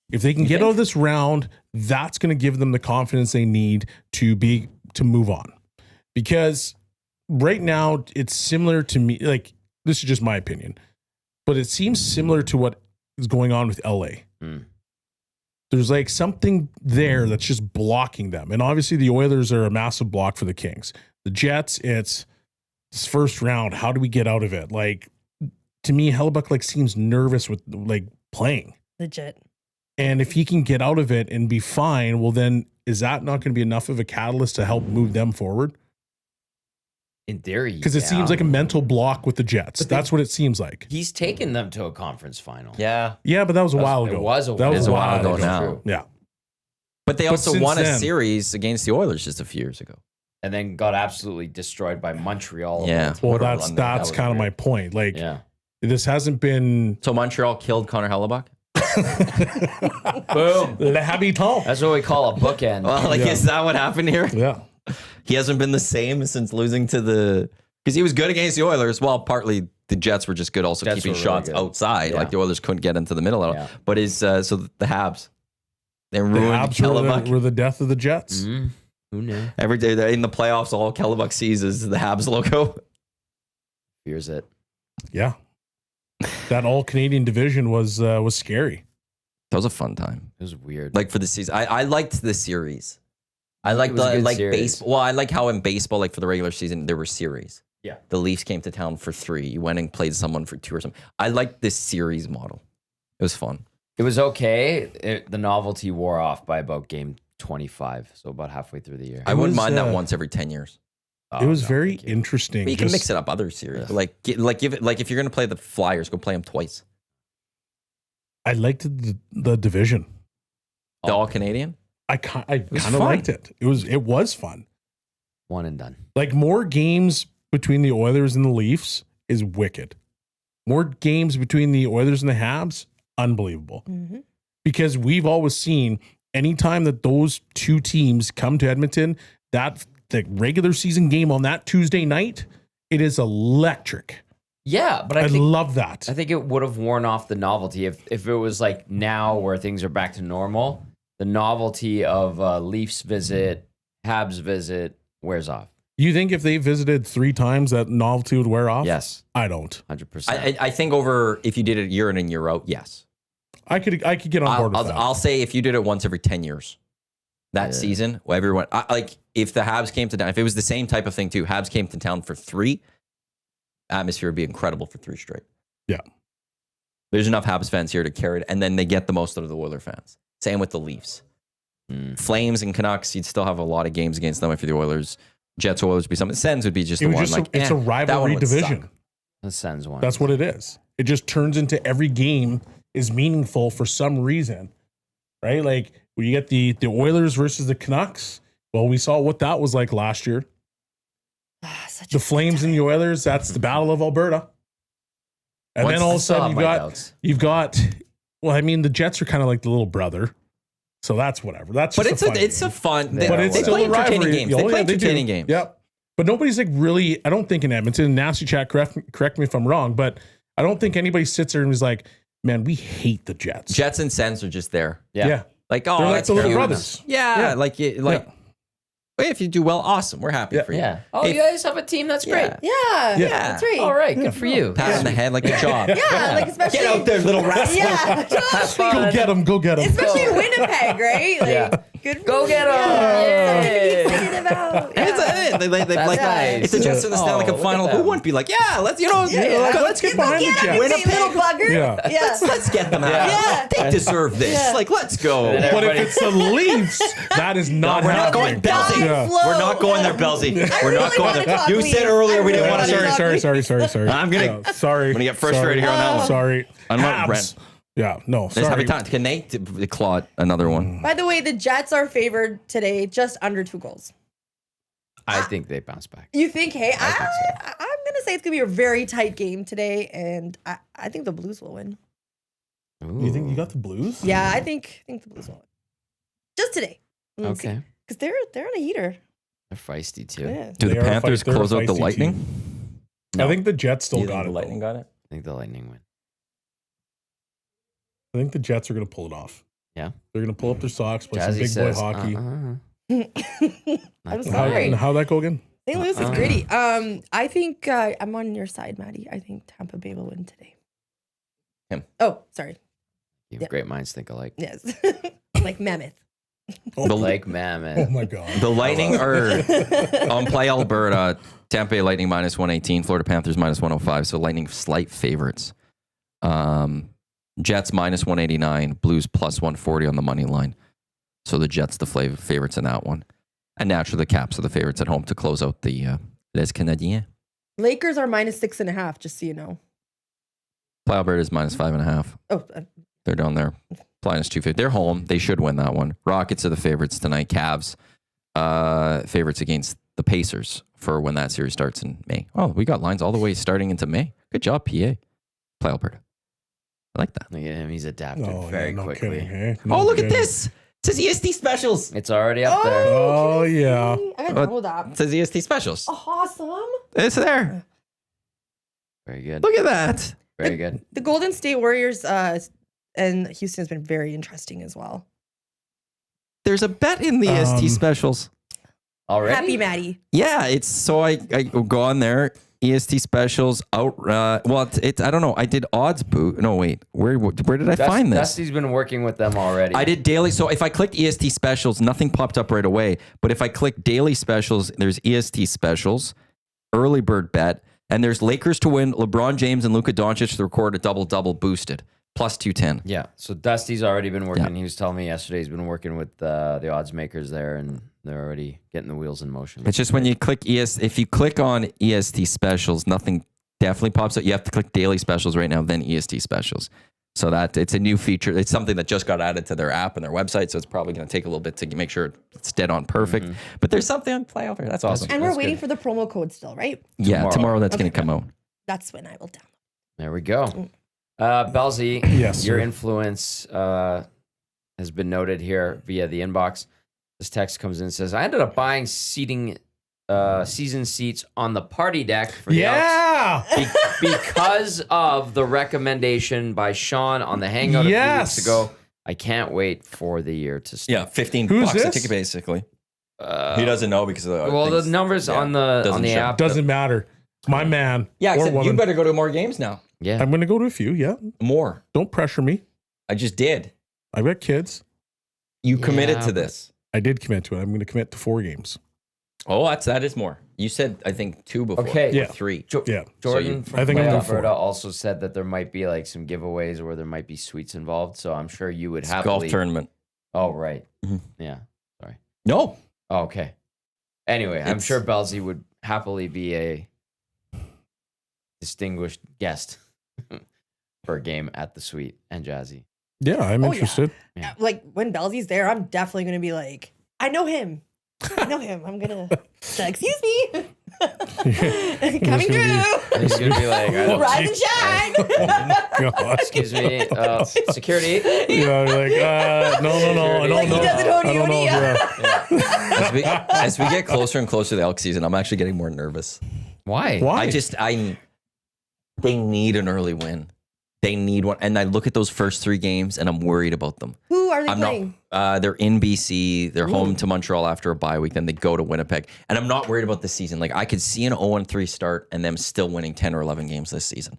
If they can get out of this round, that's going to give them the confidence they need to move on. Because right now it's similar to me. Like, this is just my opinion, but it seems similar to what is going on with LA. There's like something there that's just blocking them. And obviously the Oilers are a massive block for the Kings. The Jets, it's this first round. How do we get out of it? Like, to me, Hellebuck like seems nervous with like playing. Legit. And if he can get out of it and be fine, well, then is that not going to be enough of a catalyst to help move them forward? In theory, because it seems like a mental block with the Jets. That's what it seems like. He's taken them to a conference final. Yeah. Yeah, but that was a while ago. It was a while ago now. Yeah. But they also won a series against the Oilers just a few years ago. And then got absolutely destroyed by Montreal. Yeah. Well, that's kind of my point. Like, this hasn't been... So Montreal killed Connor Hellebuck? Boom. Le habitant. That's what we call a bookend. Well, is that what happened here? Yeah. He hasn't been the same since losing to because he was good against the Oilers. Well, partly the Jets were just good, also keeping shots outside. Like the Oilers couldn't get into the middle at all. But so the Habs, they ruined Hellebuck. Were the death of the Jets. Mm-hmm. Who knew? Every day they're in the playoffs, all Hellebuck sees is the Habs logo. Here's it. Yeah, that all Canadian division was scary. That was a fun time. It was weird. Like for the season, I liked the series. I like series. baseball. Well, I like how in baseball, like for the regular season, there were series. Yeah. The Leafs came to town for 3. You went and played someone for 2 or something. I liked this series model. It was fun. It was okay. The novelty wore off by about game 25, so about halfway through the year. I wouldn't mind that once every 10 years. It was very interesting. But you can mix it up other series. Yeah. If you're going to play the Flyers, go play them twice. I liked the division. The all Canadian? I kind of liked it. It was fun. One and done. Like, more games between the Oilers and the Leafs is wicked. More games between the Oilers and the Habs, unbelievable. Mm-hmm. Because we've always seen anytime that those two teams come to Edmonton, that the regular season game on that Tuesday night, it is electric. Yeah, but I I think love that. I think it would have worn off the novelty if it was like now where things are back to normal. The novelty of Leafs visit, Habs visit wears off. You think if they visited 3 times, that novelty would wear off? Yes, I don't. 100%. I think if you did it year in and year out, yes. I could get on board with that. I'll say if you did it once every 10 years, that season, everyone like if the Habs came to town, if it was the same type of thing too, Habs came to town for 3, atmosphere would be incredible for 3 straight. Yeah. There's enough Habs fans here to carry it, and then they get the most out of the Oilers fans. Same with the Leafs. Flames and Canucks, you'd still have a lot of games against them if you're the Oilers. Jets, Oilers would be something. Sens would be just the one. It's a rivalry division. Suck. The Sens one. That's what it is. It just turns into every game is meaningful for some reason, right? Like when you get the Oilers versus the Canucks. Well, we saw what that was like last year. The Flames and the Oilers. That's the Battle of Alberta. And then all of a sudden you've got. Well, I mean, the Jets are kind of like the little brother. So that's whatever. That's just it's a fun. But it's still play a rivalry. games. They play entertaining games. Yep. But nobody's like really. I don't think in Edmonton. Nasty Chat, correct me if I'm wrong, but I don't think anybody sits there and is like, "Man, we hate the Jets." Jets and Sens are just there. Yeah. Like They're like that's the little cute. brothers. Yeah. Like hey, if you do well, awesome. We're happy for you. Yeah. Oh, you guys have a team. That's great. Yeah, that's right. All right. Good for you. Pat on the head, like good job. Yeah, like especially Get out there, little rascal. Yeah, Go get them. Go get them. especially Winnipeg, right? Like, good. Go get 'em. Yeah, Yay. excited about. It's like nice. it's a Jets in the Stanley Cup look final. at Who them. wouldn't be like, yeah, let's let's get behind the Jets. Winnipeg. little bugger. Yeah. Let's get them out. Yeah. They deserve this. Yeah. Like, let's go. And then But if everybody- it's the Leafs, that is not we're not happening. going Belsey. Yeah. We're not going there, Belsey. We're not really going wanna there. talk You Leafs. said earlier we I didn't really want to. wanna Sorry. I'm gonna- sorry. I'm gonna get frustrated here on that one. Sorry. I'm not Habs. Yeah. No. Let's have Sorry. a time. Can they claw another one? By the way, the Jets are favored today, just under 2 goals. I think they bounce back. You think? Hey, I think so. I'm gonna say it's gonna be a very tight game today, and I think the Blues will win. You think you got the Blues? Yeah, I think the Blues will win. Just today. Okay. Because they're on a heater. They're feisty too. Yeah. Do They the are a Panthers they're a close out the feisty Lightning? I think the Jets still You think got the it. Lightning though. got it. I think the Lightning win. I think the Jets are going to pull it off. Yeah. They're going to pull up their socks, play some Jazzy big says, boy hockey. I'm Not sorry. How'd that go again? St. Louis is gritty. I think I'm on your side, Maddie. I think Tampa Bay will win today. Him. Oh, sorry. You have Yeah. great minds think alike. Yes. Like Mammoth. The Like mammoth. Oh my God. The Lightning are on Play Alberta. Tampa Bay Lightning minus 118. Florida Panthers minus 105. So Lightning slight favorites. Jets minus 189. Blues plus 140 on the money line. So the Jets the favorites in that one. And naturally the Caps are the favorites at home to close out the Les Canadiens. Lakers are minus 6.5, just so you know. Play Alberta is minus 5.5. Oh, They're down there. Minus 250. They're home. They should win that one. Rockets are the favorites tonight. Cavs favorites against the Pacers for when that series starts in May. Oh, we got lines all the way starting into May. Good job, PA. Play Alberta. I like that. Look at him. He's adapted Oh, very yeah, no quickly. kidding, hey? Oh, No look at kidding. this. It says EST Specials. It's already up there. Oh, yeah. I gotta download that. It says EST Specials. Awesome. It's there. Very good. Look at that. Very good. The Golden State Warriors and Houston has been very interesting as well. There's a bet in the EST Specials. Already? Happy Maddie. Yeah, it's so I go on there. EST Specials out. Well, it's I don't know. I did odds boot. No, wait. Where did I find this? Dusty's been working with them already. I did daily. So if I clicked EST Specials, nothing popped up right away. But if I click daily specials, there's EST Specials, early bird bet, and there's Lakers to win, LeBron James and Luka Doncic to record a double-double boosted, plus 210. Yeah. So Dusty's already been working. Yeah. He was telling me yesterday he's been working with the odds makers there, and they're already getting the wheels in motion. It's just when you click if you click on EST Specials, nothing definitely pops up. You have to click daily specials right now, then EST Specials. So that it's a new feature. It's something that just got added to their app and their website. So it's probably going to take a little bit to make sure it's dead on perfect. But there's something on play over. That's awesome. And we're That's waiting good. for the promo code still, right? Yeah, tomorrow that's going to come out. That's when I will download. There we go. Belzy, Yes, your sir. influence has been noted here via the inbox. This text comes in and says, I ended up buying seating season seats on the party deck for the Yeah. Elks because of the recommendation by Shawn on the Hangout a few weeks ago. I can't wait for the year to start. Yeah, $15 Who's a this? ticket basically. He doesn't know because of the Well, the numbers on the show. app Doesn't matter. My man. Yeah, or except you woman. better go to more games now. Yeah. I'm going to go to a few. Yeah. More. Don't pressure me. I just did. I've got kids. You committed to but- this. I did commit to it. I'm going to commit to 4 games. Oh, that is more. You said I think 2 before. Okay. Or Yeah. 3. Yeah. Jordan from I think I'm Play going for Alberta it. also said that there might be like some giveaways or there might be suites involved. So I'm sure you would It's have golf tournament. Oh, right. Mhm. Yeah. Sorry. No. Oh, okay. Anyway, I'm It's- sure Belsey would happily be a distinguished guest for a game at the suite and Jazzy. Yeah, I'm Oh, yeah. interested. Like when Belsey's there, I'm definitely gonna be like, I know him. I know him. I'm gonna say, excuse me. Coming through. He's gonna be like, I don't- Rise and shine. God. excuse me, security. Yeah, like, no. I don't Like he know. doesn't I own you. don't know. Yeah. Yeah. As we get closer and closer to the Elk season, I'm actually getting more nervous. Why? Why? They need an early win. They need one. And I look at those first 3 games and I'm worried about them. Who are they I'm playing? not. They're in BC. They're home to Montreal after a bye week. Then they go to Winnipeg. And I'm not worried about the season. Like I could see an 0-3 start and them still winning 10 or 11 games this season.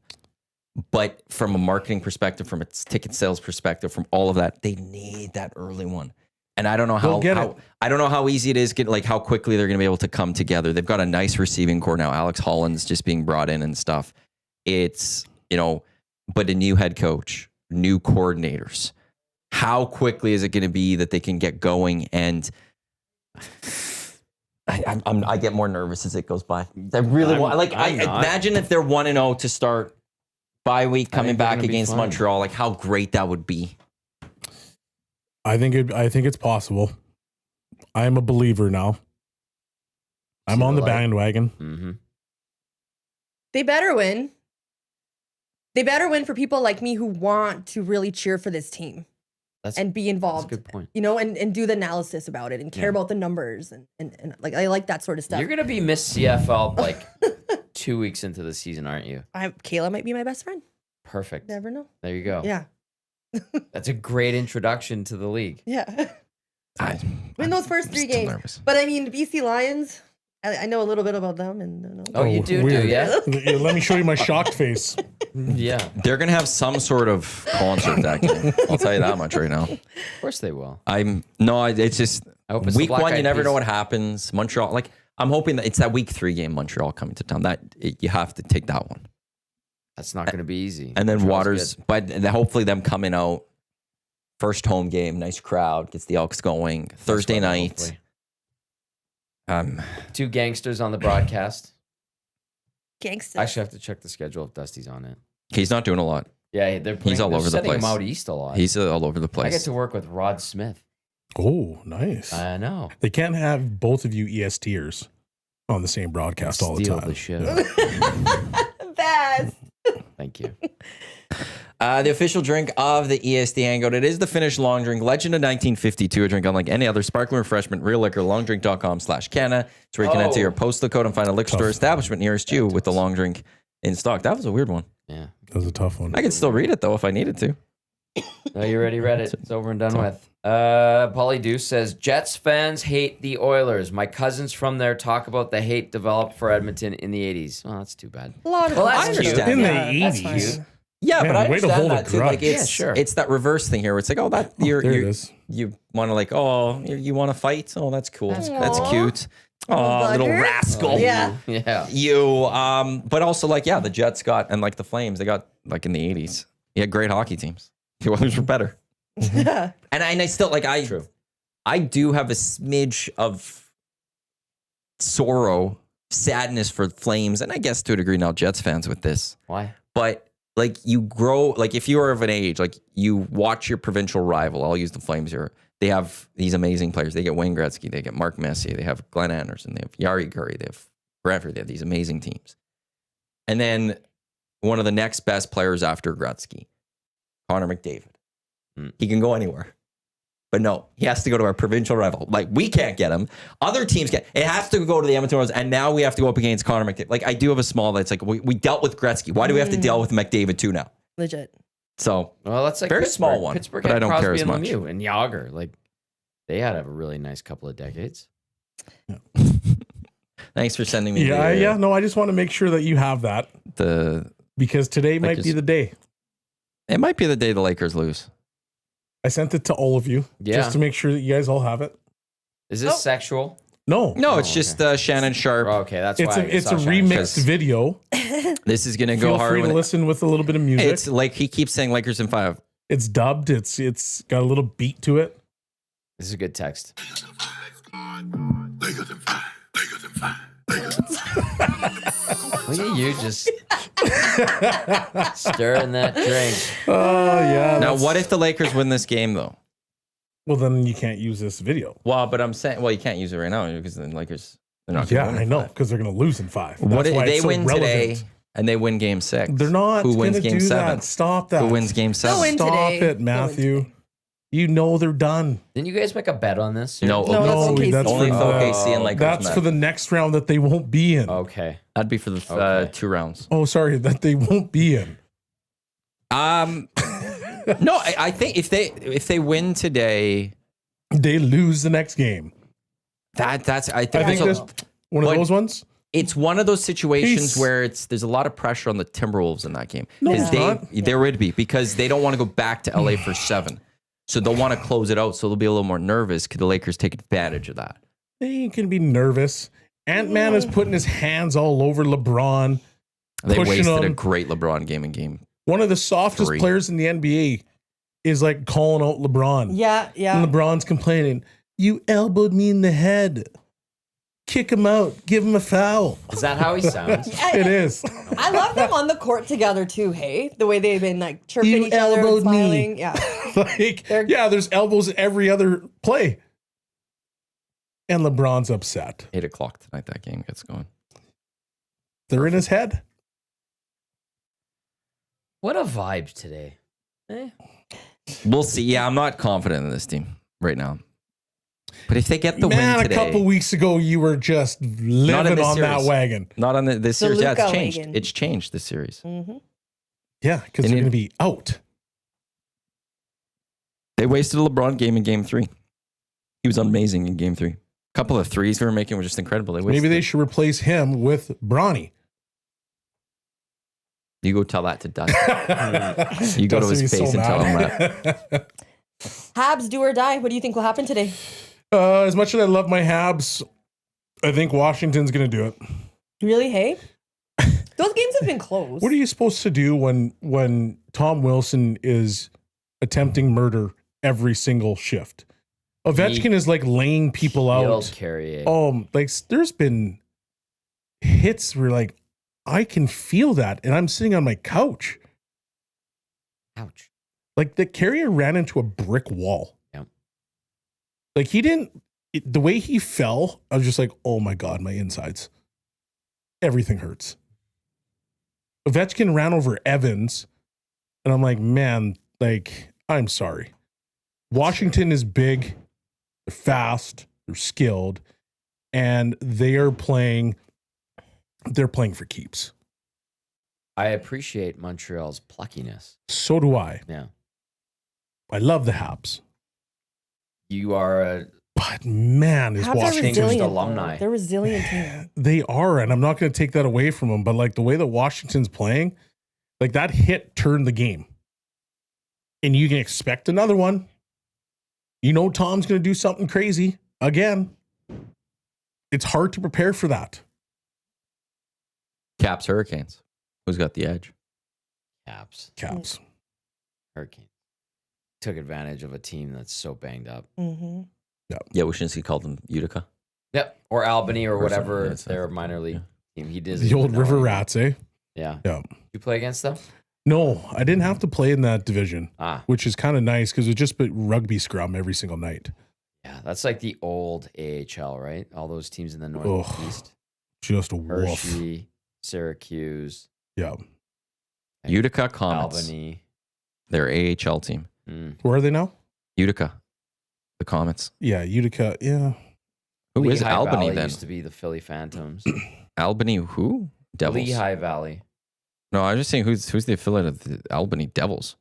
But from a marketing perspective, from a ticket sales perspective, from all of that, they need that early one. And I don't know They'll get it. I don't know how easy it is. Like how quickly they're going to be able to come together. They've got a nice receiving core now. Alex Holland's just being brought in and stuff. It's but a new head coach, new coordinators. How quickly is it going to be that they can get going? And I get more nervous as it goes by. I really want. Like I I'm not. imagine if they're 1-0 to start bye week coming think they're back gonna be against fine. Montreal. Like how great that would be. I think it's possible. I am a believer now. I'm on the bandwagon. Mm-hmm. They better win. They better win for people like me who want to really cheer for this team and be That's a involved. good point. And do the analysis about it and care about the numbers and like I like that sort of stuff. You're gonna be Miss CFL like 2 weeks into the season, aren't you? Kayla might be my best friend. Perfect. Never know. There you go. Yeah. That's a great introduction to the league. Yeah. I'm Win those first 3 still games. nervous. But I mean, the BC Lions, I know a little bit about them. And Oh, you do, weird. yeah? Yeah, let me show you my shocked face. Yeah. They're gonna have some sort of concert that game. I'll tell you that much right now. Of course they will. It's just I hope it's the week Black 1. You Eyed never know Peas. what happens. Montreal, like I'm hoping that it's that week 3 game. Montreal coming to town. You have to take that one. That's not going to be easy. And then Montreal's Waters, good. but hopefully them coming out first home game, nice crowd, gets the Elks going Thursday weather, night. hopefully. 2 gangsters on the broadcast. Gangsta. I actually have to check the schedule if Dusty's on it. He's not doing a lot. Yeah, they're playing, He's all they're over the sending place. him out east a lot. He's all over the I get place. to work with Rod Smith. Oh, nice. I know. They can't have both of you ESTers on the same broadcast all the Steal time. the show. Best. Thank you. The official drink of the EST Hangout. It is the Finnish long drink, Legend of 1952, a drink unlike any other sparkling refreshment, real liquor, longdrink.com/Canna. It's where you can enter your postal code and find a liquor store establishment nearest you with the long drink in stock. That was a weird one. Yeah. That was a tough one. I could still read it though if I needed to. No, you already read it. It's over and done with. Polly Deuce says, Jets fans hate the Oilers. My cousins from there talk about the hate developed for Edmonton in the 80s. Well, that's too bad. A lot of Well, that's I cute. understand. In the Yeah, that's 80s. fine. Yeah, Man, but I way to understand hold a that too. Like grudge. it's Yeah, sure. it's that reverse thing here. Where it's like, oh, that There it you is. want to like, oh, you want to fight? Oh, that's cool. That's Aw. cute. Oh, little bugger. rascal. Yeah. Yeah. But also like, yeah, the Jets got and like the Flames, they got like in the 80s. You had great hockey teams. The Oilers were better. Yeah. And I still like I do have a smidge of sorrow, sadness for Flames, and I guess to a degree now Jets fans with this. Why? But like you grow, like if you are of an age, like you watch your provincial rival. I'll use the Flames here. They have these amazing players. They get Wayne Gretzky, they get Mark Messier, they have Glenn Anderson, they have Yari Curry, they have Brantford. They have these amazing teams. And then one of the next best players after Gretzky, Connor McDavid. He can go anywhere. But no, he has to go to our provincial rival. Like, we can't get him. Other teams can. It has to go to the Edmonton Oilers, and now we have to go up against Connor McDavid. Like, I do have a small that's like, we dealt with Gretzky. Why do we have to deal with McDavid too now? Legit. So, Well, that's like very Pittsburgh. small one, Pittsburgh but had I don't Crosby care as and much. Lemieux and Yager. Like, they had a really nice couple of decades. Thanks for sending me Yeah. No, I just want to make sure that you have that because today might be the day. It might be the day the Lakers lose. I sent it to all of you just to make sure that you guys all have it. Is this sexual? No, it's just Shannon Sharp. Oh, okay, that's it's why. it's a remixed video. This is gonna go Feel hard. free to listen with a little bit of music. It's like he keeps saying Lakers in 5. It's dubbed. It's got a little beat to it. This is a good text. Look at you just stirring that drink. Oh yeah. Now, what if the Lakers win this game though? Well, then you can't use this video. Well, but I'm saying, you can't use it right now because the Lakers, they're not. Yeah, gonna win I in know 5. because they're going to lose in 5. What if why they it's so win relevant. today and they win Game 6? They're not. Who wins gonna Game do 7? That. Stop that. Who wins Game 7? win Stop today. it, They'll win Matthew. You know they're done. Didn't you guys make a bet on this? No, No, that's OKC. that's only for OKC and Lakers. That's met. for the next round that they won't be in. Okay. That'd be for the Okay. 2 rounds. Oh, sorry, that they won't be in. No, I think if they win today, They lose the next game. that's I I think, think it's, that's one of But- those ones. it's one of those situations Peace. where there's a lot of pressure on the Timberwolves in that game. No, 'Cause it's not. there would be because they don't want to go back to LA for 7. So they'll want to close it out. So they'll be a little more nervous. Could the Lakers take advantage of that? They can be nervous. Ant-Man is putting his hands all over LeBron. They Pushing wasted a them. great LeBron game in game. One of the softest 3. players in the NBA is like calling out LeBron. Yeah. And LeBron's complaining, "You elbowed me in the head. Kick him out. Give him a foul." Is that how he sounds? It is. I love them on the court together too. Hey, the way they've been like chirping You each other and elbowed me. smiling. Yeah. Like, yeah, there's elbows every other play. And LeBron's upset. 8 o'clock tonight, that game gets going. They're in his head. What a vibe today. Eh? We'll see. Yeah, I'm not confident in this team right now. But if they get the Man, win today, a couple weeks ago, you were just living this on that series. wagon. not on this series. Yeah, it's Luka changed. wagon. It's changed this series. Mm-hmm. Yeah, because They they're need- going to be out. They wasted a LeBron game in game 3. He was amazing in game 3. A couple of threes they were making were just incredible. They wasted Maybe they it. should replace him with Bronny. You go tell that to Dustin. You go to his Dustin, face he's and tell him mad. Habs, do or die. What do you think will happen today? As much as I love my Habs, I think Washington's going to do it. Really? Hey, those games have been close. What are you supposed to do when Tom Wilson is attempting murder every single shift? Ovechkin is like laying people Field out. carry. Like there's been hits where like I can feel that, and I'm sitting on my couch. Ouch. Like the carrier ran into a brick wall. Yep. Like he didn't. The way he fell, I was just like, oh my god, my insides. Everything hurts. Ovechkin ran over Evans, and I'm like, man, like I'm sorry. Washington is big, they're fast, they're skilled, and they are playing. They're playing for keeps. I appreciate Montreal's pluckiness. So do I. Yeah. I love the Habs, You are a but man, is Habs are Washington. resilient. resilient. alumni. Though. They're resilient team. They are, and I'm not going to take that away from them. But like the way that Washington's playing, like that hit turned the game, and you can expect another one. You know, Tom's going to do something crazy again. It's hard to prepare for that. Caps Hurricanes. Who's got the edge? Caps. Caps. Hurricane. Took advantage of a team that's so banged up. Mm-hmm. Yeah, Wyshynski called them Utica. Yep. Or Albany or Or whatever something, yeah, their minor league team. He did The old River Rats, eh? Yeah. Yeah. You play against them? No, I didn't have to play in that division, Ah. which is kind of nice because it's just rugby scrum every single night. Yeah. That's like the old AHL, right? All those teams in the Ugh. Northeast. Just a wolf. Hershey, Syracuse, Yeah. Utica Comets. Albany. Their AHL team. Mm. Where are they now? Utica. the Comets. Yeah, Utica. Yeah. Who is Lehigh Albany Valley then? used to be the Philly Phantoms. Albany who? Devils. Lehigh Valley. No, I was just saying who's the affiliate of the Albany Devils?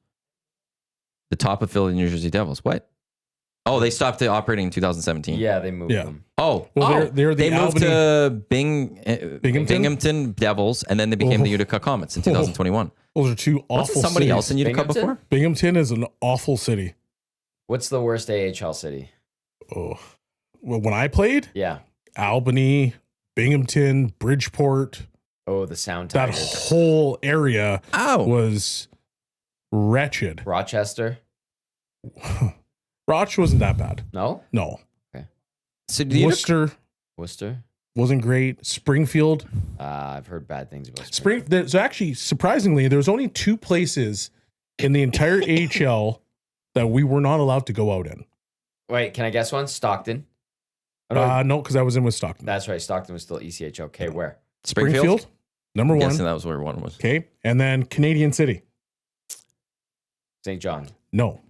The top affiliate New Jersey Devils. What? Oh, they stopped operating in 2017. Yeah, they moved them. Oh, Well, they're the they moved Albany- to Binghamton? Binghamton Devils, and then they became the Utica Comets in 2021. Those are two awful Wasn't somebody cities. else in Utica Binghamton? before? Binghamton is an awful city. What's the worst AHL city? Oh. Well, when I played, Yeah. Albany, Binghamton, Bridgeport, Oh, the Sound that Tigers. whole area Oh, was wretched. Rochester? Roch wasn't that bad. No? No. so the Utica, Worcester Worcester? wasn't great. Springfield. I've heard bad things about Springfield. So actually, surprisingly, there was only 2 places in the entire AHL that we were not allowed to go out in. Wait, can I guess one? Stockton? Oh, no, No, because I was in with Stockton. that's right. Stockton was still ECHL. Okay, where? Springfield. number I'm 1. guessing that was where one was. Okay. And then Canadian City. St. John. No.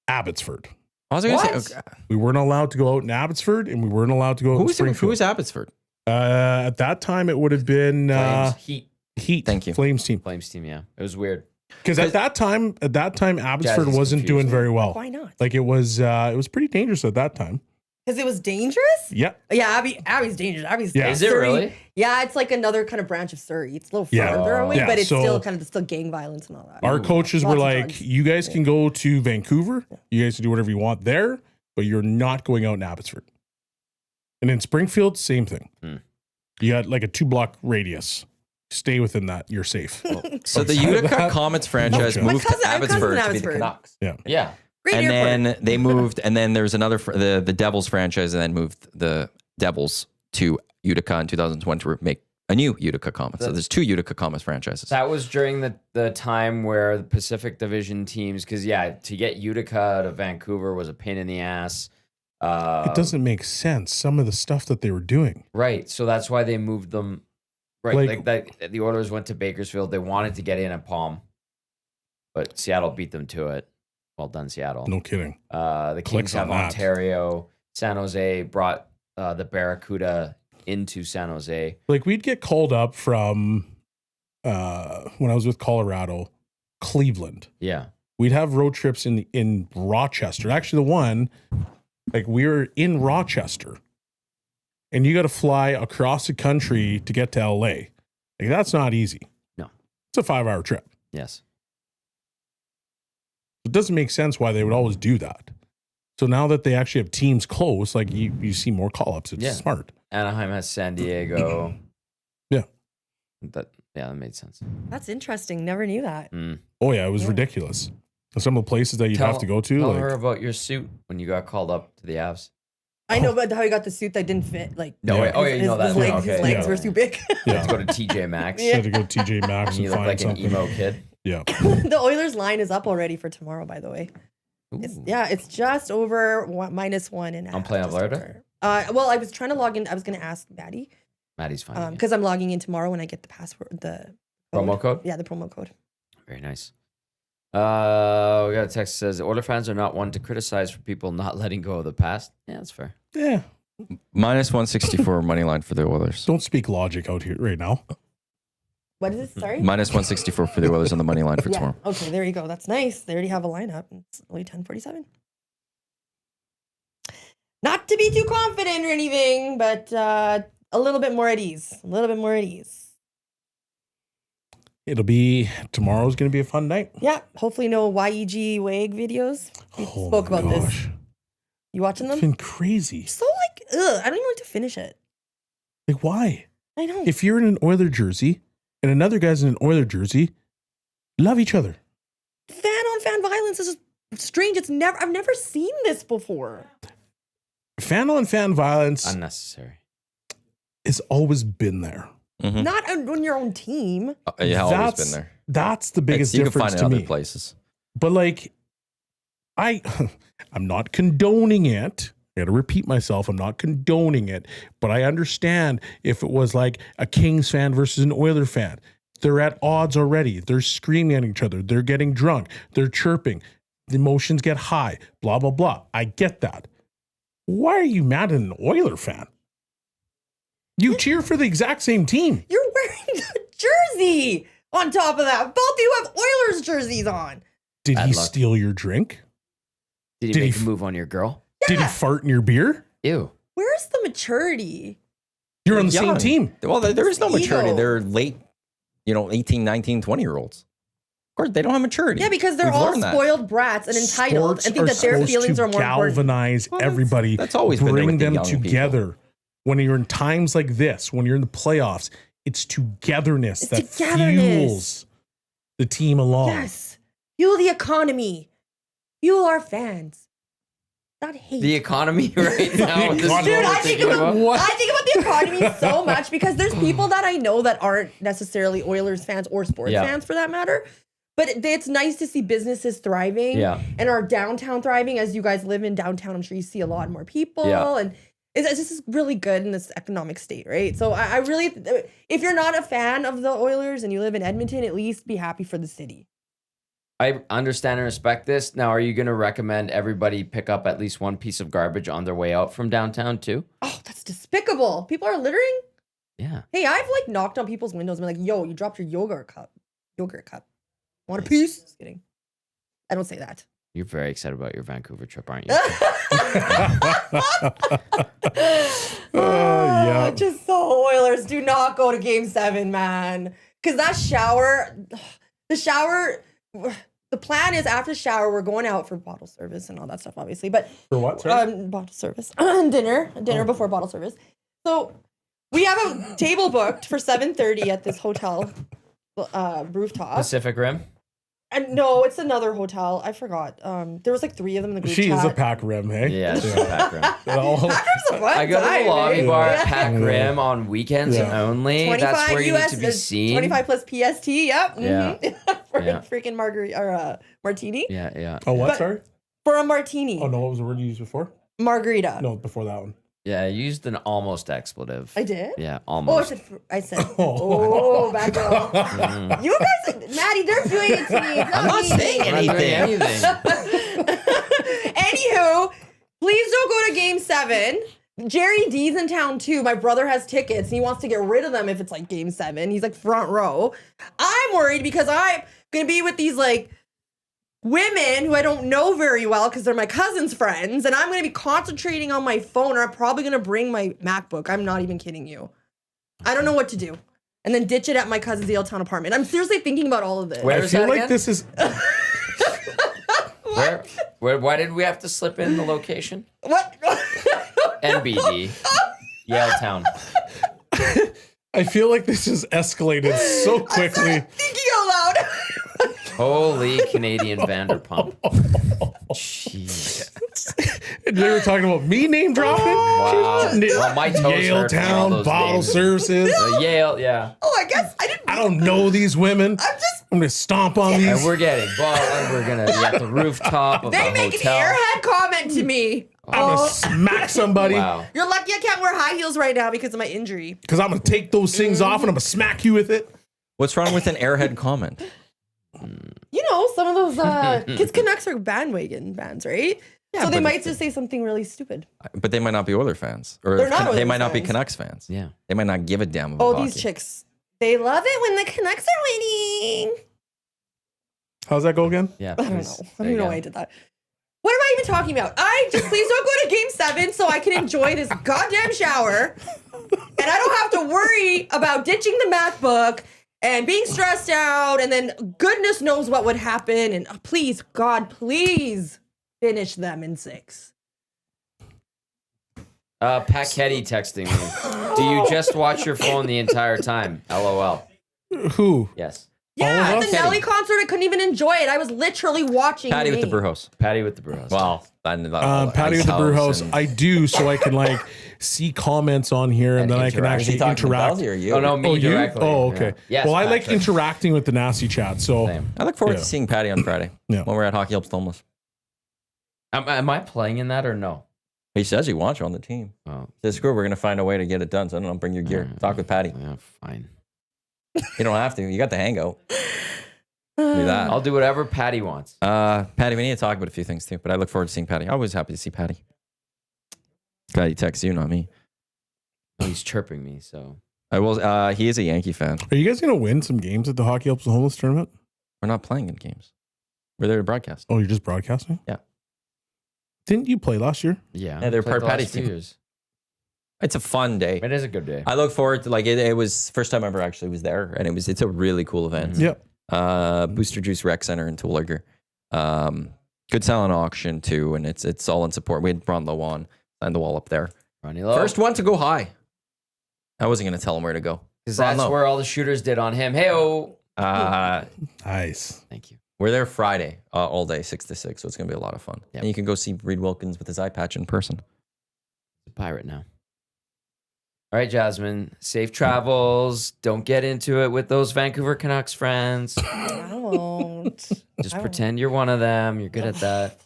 Abbotsford. I was going to What? say, okay. We weren't allowed to go out in Abbotsford, and we weren't allowed to go out in Springfield. who was Abbotsford? At that time, it would have been Flames. Heat. Heat. Thank you. Flames team. Flames team, yeah. It was weird. Because at that time, Abbotsford Jazz is wasn't doing confused. very well. Why not? Like it was pretty dangerous at that time. Because it was dangerous? Yeah. Yeah, Abby's dangerous. Abby's Yeah. Is it Surrey. really? Yeah, it's like another kind of branch of Surrey. It's a little Yeah. further away, Yeah, but it's so- still gang violence and all that. Our coaches were Lots of like, drugs. you guys can go to Vancouver. You guys can do whatever you want there, but you're not going out in Abbotsford. And in Springfield, same thing. Hmm. You got like a 2-block radius. Stay within that. You're safe. So the Outside of Utica that- Comets franchise My moved cousin- to my cousin's Abbotsford in to be the Abbotsford. Canucks. Yeah. Great And airport. then they moved, and then there was another, the Devils franchise, and then moved the Devils to Utica in 2020 to make a new Utica Comets. So there's 2 Utica Comets franchises. That was during the time where the Pacific Division teams, because, yeah, to get Utica to Vancouver was a pain in the ass. It doesn't make sense. Some of the stuff that they were doing. Right. So that's why they moved them. Right. Like- Like that, the Oilers went to Bakersfield. They wanted to get in at Palm, but Seattle beat them to it. Well done, Seattle. No kidding. The Clicks Kings have on that. Ontario. San Jose brought the Barracuda into San Jose. Like we'd get called up from when I was with Colorado, Cleveland. Yeah. We'd have road trips in Rochester. Actually, the one, like we were in Rochester, and you got to fly across the country to get to LA. Like that's not easy. No. It's a 5-hour trip. Yes. It doesn't make sense why they would always do that. So now that they actually have teams close, like you see more call-ups. It's Yeah. smart. Anaheim has San Diego. Yeah. That made sense. That's interesting. Never knew that. Oh yeah, it was Yeah. ridiculous. And some of the places that you'd have to go to, Tell like her about your suit when you got called up to the Avs. I know, but how he got the suit that didn't fit. Like, No, Yeah. wait, oh yeah, you know that. his legs, Okay. his legs Yeah. were too big. yeah, Let's go to TJ Maxx. you had to go TJ Maxx And and you look find like an something. emo kid. Yeah. The Oilers line is up already for tomorrow, by the way. Ooh. It's just over -1 and a half. On Play just Alberta? over. Well, I was trying to log in. I was going to ask Maddie Maddie's fine. because I'm logging in tomorrow when I get the password, the Promo code? Yeah, the promo code. Very nice. We got a text that says Oilers fans are not one to criticize for people not letting go of the past. Yeah, that's fair. Yeah. -164 money line for the Oilers. Don't speak logic out here right now. What is it? Sorry. -164 for the Oilers on the money line for Yeah. tomorrow. Okay, there you go. That's nice. They already have a lineup. It's only 10:47. Not to be too confident or anything, but a little bit more at ease. A little bit more at ease. Tomorrow's going to be a fun night. Yeah. Hopefully, no YEG WAG videos. We Oh spoke my about this. gosh. You watching It's them? been crazy. So like, ugh. I don't even like to finish it. Like, why? I know. If you're in an Oiler jersey and another guy's in an Oiler jersey, love each other. Fan on fan violence is just strange. I've never seen this before. Fan on fan violence Unnecessary. has always been there. Mhm. Not on your own team. Yeah, always been there. That's the biggest You can difference find it to in other me. places. But like, I'm not condoning it. I got to repeat myself. I'm not condoning it, but I understand if it was like a Kings fan versus an Oiler fan. They're at odds already. They're screaming at each other. They're getting drunk. They're chirping. the emotions get high, blah, blah, blah. I get that. Why are you mad at an Oiler fan? You cheer for the exact same team. You're wearing the jersey on top of that. Both of you have Oilers jerseys on. Did Bad he luck. steal your drink? Did he make a move on your girl? Did he fart in your beer? Ew. Where's the maturity? You're on the same Young. team. Well, there is no maturity. Ego. They're late, 18, 19, 20-year-olds. Of course, they don't have maturity. Yeah, because they're We've all learned that. spoiled brats and entitled Sports and think that their supposed feelings to are more important. galvanize everybody. that's always been there bring with the them young people. together. When you're in times like this, when you're in the playoffs, it's togetherness It's that togetherness. fuels the team along. Yes. Fuel the economy. Fuel our fans. Not hate. The economy right now. With this economy. Dude, what we're I think thinking about about. the economy so much because there's people that I know that aren't necessarily Oilers fans or sports Yeah. fans for that matter. But it's nice to see businesses thriving Yeah. and our downtown thriving. As you guys live in downtown, I'm sure you see a lot more people. Yeah. And it's just really good in this economic state, right? So I really, if you're not a fan of the Oilers and you live in Edmonton, at least be happy for the city. I understand and respect this. Now, are you going to recommend everybody pick up at least one piece of garbage on their way out from downtown too? Oh, that's despicable. People are littering. Yeah. Hey, I've knocked on people's windows and been like, yo, you dropped your yogurt cup. Want a piece? Just kidding. I don't say that. You're very excited about your Vancouver trip, aren't you? Yeah. Just so Oilers, do not go to game 7, man. Because that shower, the plan is after the shower, we're going out for bottle service and all that stuff, obviously. But For what, sorry? bottle service. dinner before bottle service. So we have a table booked for 7:30 at this hotel rooftop. Pacific Rim. And no, it's another hotel. I forgot. There was 3 of them in the group She chat. is a pack rim, hey? Yeah, it's Pac Rim. Packers a fun I go to time, the lobby eh? bar Yeah. at Pac Rim on weekends Yeah. only. 25 That's where you US, need to be seen. 25 plus PST, yep. Yeah. For Yeah. a freaking margarita or martini. Yeah, yeah. Oh, what, But- sorry? For a martini. Oh, no, what was the word you used before? Margarita. No, before that one. Yeah, I used an almost expletive. I did? Yeah, Oh, almost. I said, oh, bad girl. Mhm. You guys, Maddie, they're doing it to me. It's I'm not me. saying I'm not doing anything. Anywho, please don't go to game 7. Jerry D's in town too. My brother has tickets and he wants to get rid of them if it's game 7. He's front row. I'm worried because I'm going to be with these women who I don't know very well because they're my cousin's friends, and I'm going to be concentrating on my phone, or I'm probably going to bring my MacBook. I'm not even kidding you. I don't know what to do. And then ditch it at my cousin's Yaletown apartment. I'm seriously thinking about all of this. Where I is feel that like again? this is... Why did we have to slip in the location? What? NBD. Yaletown. I feel like this has escalated so quickly. Thinking out loud. Holy Canadian Vanderpump. Jeez. They were talking about me name dropping. Wow. Well, my toes hurt from all Yaletown those bottle names. services. Yale, yeah. Oh, I guess I didn't. I don't know these women. I'm gonna stomp on And these. we're getting ball. We're gonna be at the rooftop of They the make hotel. an airhead comment to me. I'm gonna smack somebody Wow. You're lucky I can't wear high heels right now because of my injury. because I'm gonna take those things off and I'm gonna smack you with it. What's wrong with an airhead comment? You know, some of those kids Canucks are bandwagon bands, right? Yeah, so they but- might just say something really stupid. But they might not be Oiler fans. Or They're not they Oilers might not be fans. Canucks fans. Yeah. They might not give a damn about Oh, hockey. these chicks. They love it when the Canucks are winning. How's that go again? Yeah. I don't know. please. I There don't you even know go. why I did that. What am I even talking about? Please don't go to game 7 so I can enjoy this goddamn shower. And I don't have to worry about ditching the math book and being stressed out. And then goodness knows what would happen. And please, God, please finish them in 6. Paquetti texting me. Do you just watch your phone the entire time? LOL. Who? Yes. Yeah, All at of the us? Nelly concert, I couldn't even enjoy it. I was literally watching Patty with the game. brew house. Patty with the brew house. Wow. Patty with the brew house. I do so I can see comments on here and then I can interact. actually interact. Or you? Oh, no, me Oh, you? directly. Oh, okay. Yeah. Yes, well, I like Patrick. interacting with the nasty chat. So Same. I look forward Yeah. to seeing Patty on Friday Yeah. when we're at Hockey Helps Homeless. Am I playing in that or no? He says he wants you on the team. Oh, He says, screw it, we're going to find a way to get it done. So I don't know, bring your gear. Talk with Patty. yeah, fine. You don't have to. You got the hangout. Do that. I'll do whatever Patty wants. Patty, we need to talk about a few things too, but I look forward to seeing Patty. Always happy to see Patty. Glad he texts you, not me. He's chirping me, so. I will. He is a Yankee fan. Are you guys going to win some games at the Hockey Helps the Homeless tournament? We're not playing in games. We're there to broadcast. Oh, you're just broadcasting? Yeah. Didn't you play last year? Yeah. Yeah, they're Played part the last Patty's few team. years. It's a fun day. It is a good day. I look forward to it was first time I ever actually was there, and it's a really cool event. Yep. Booster Juice Rec Center in Terwilliger. Good silent auction too, and it's all in support. We had Ron Low on, signed the wall up there. Ronnie Lowe. First one to go high. I wasn't gonna tell him where to go. Because that's where all the shooters did on him. Hey-oh. Nice. Thank you. We're there Friday all day, 6 to 6, so it's gonna be a lot of fun. Yep. And you can go see Reed Wilkins with his eye patch in person. A pirate now. All right, Jasmine. Safe travels. Don't get into it with those Vancouver Canucks friends. I won't. Just pretend you're one of them. You're good at that.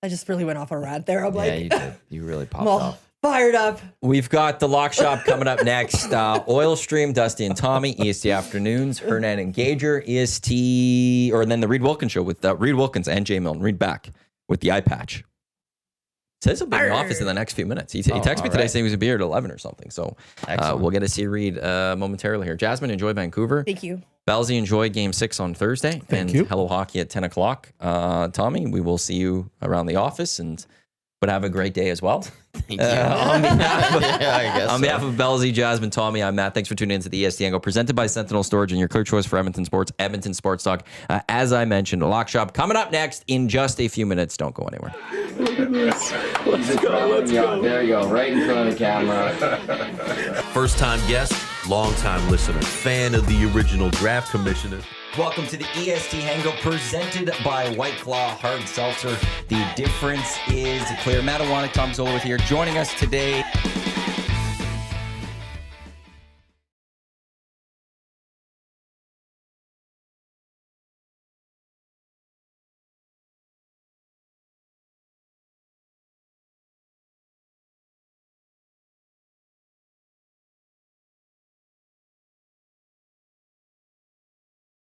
I just really went off a rant there. I'm Yeah, like, you did. You really popped I'm all off. fired up. We've got the Lock Shop coming up next. Oil Stream, Dusty and Tommy, EST Afternoons, Hernan and Gager, EST, or then the Reed Wilkins show with Reed Wilkins and Jay Milton. Reed back with the eye patch. Says he'll be in the office in the next few minutes. He texted me today saying he was going to be here at 11 or something. So we'll get to see Reed momentarily here. Jasmine, enjoy Vancouver. Thank you. Belsey, enjoy Game 6 on Thursday. Thank you. Hello Hockey at 10 o'clock. Tommy, we will see you around the office, but have a great day as well. Thank you. On behalf of Belsey, Jasmine, Tommy, I'm Matt. Thanks for tuning in to the EST Hangout, presented by Sentinel Storage and your clear choice for Edmonton sports, Edmonton Sports Talk. As I mentioned, a Lock Shop coming up next in just a few minutes. Don't go anywhere. Let's go. There you go, right in front of the camera. First-time guest, long-time listener, fan of the original draft commissioner. Welcome to the EST Hangout, presented by White Claw Hard Seltzer. The difference is clear. Matt Iwanyk, Tom Zola with here, joining us today.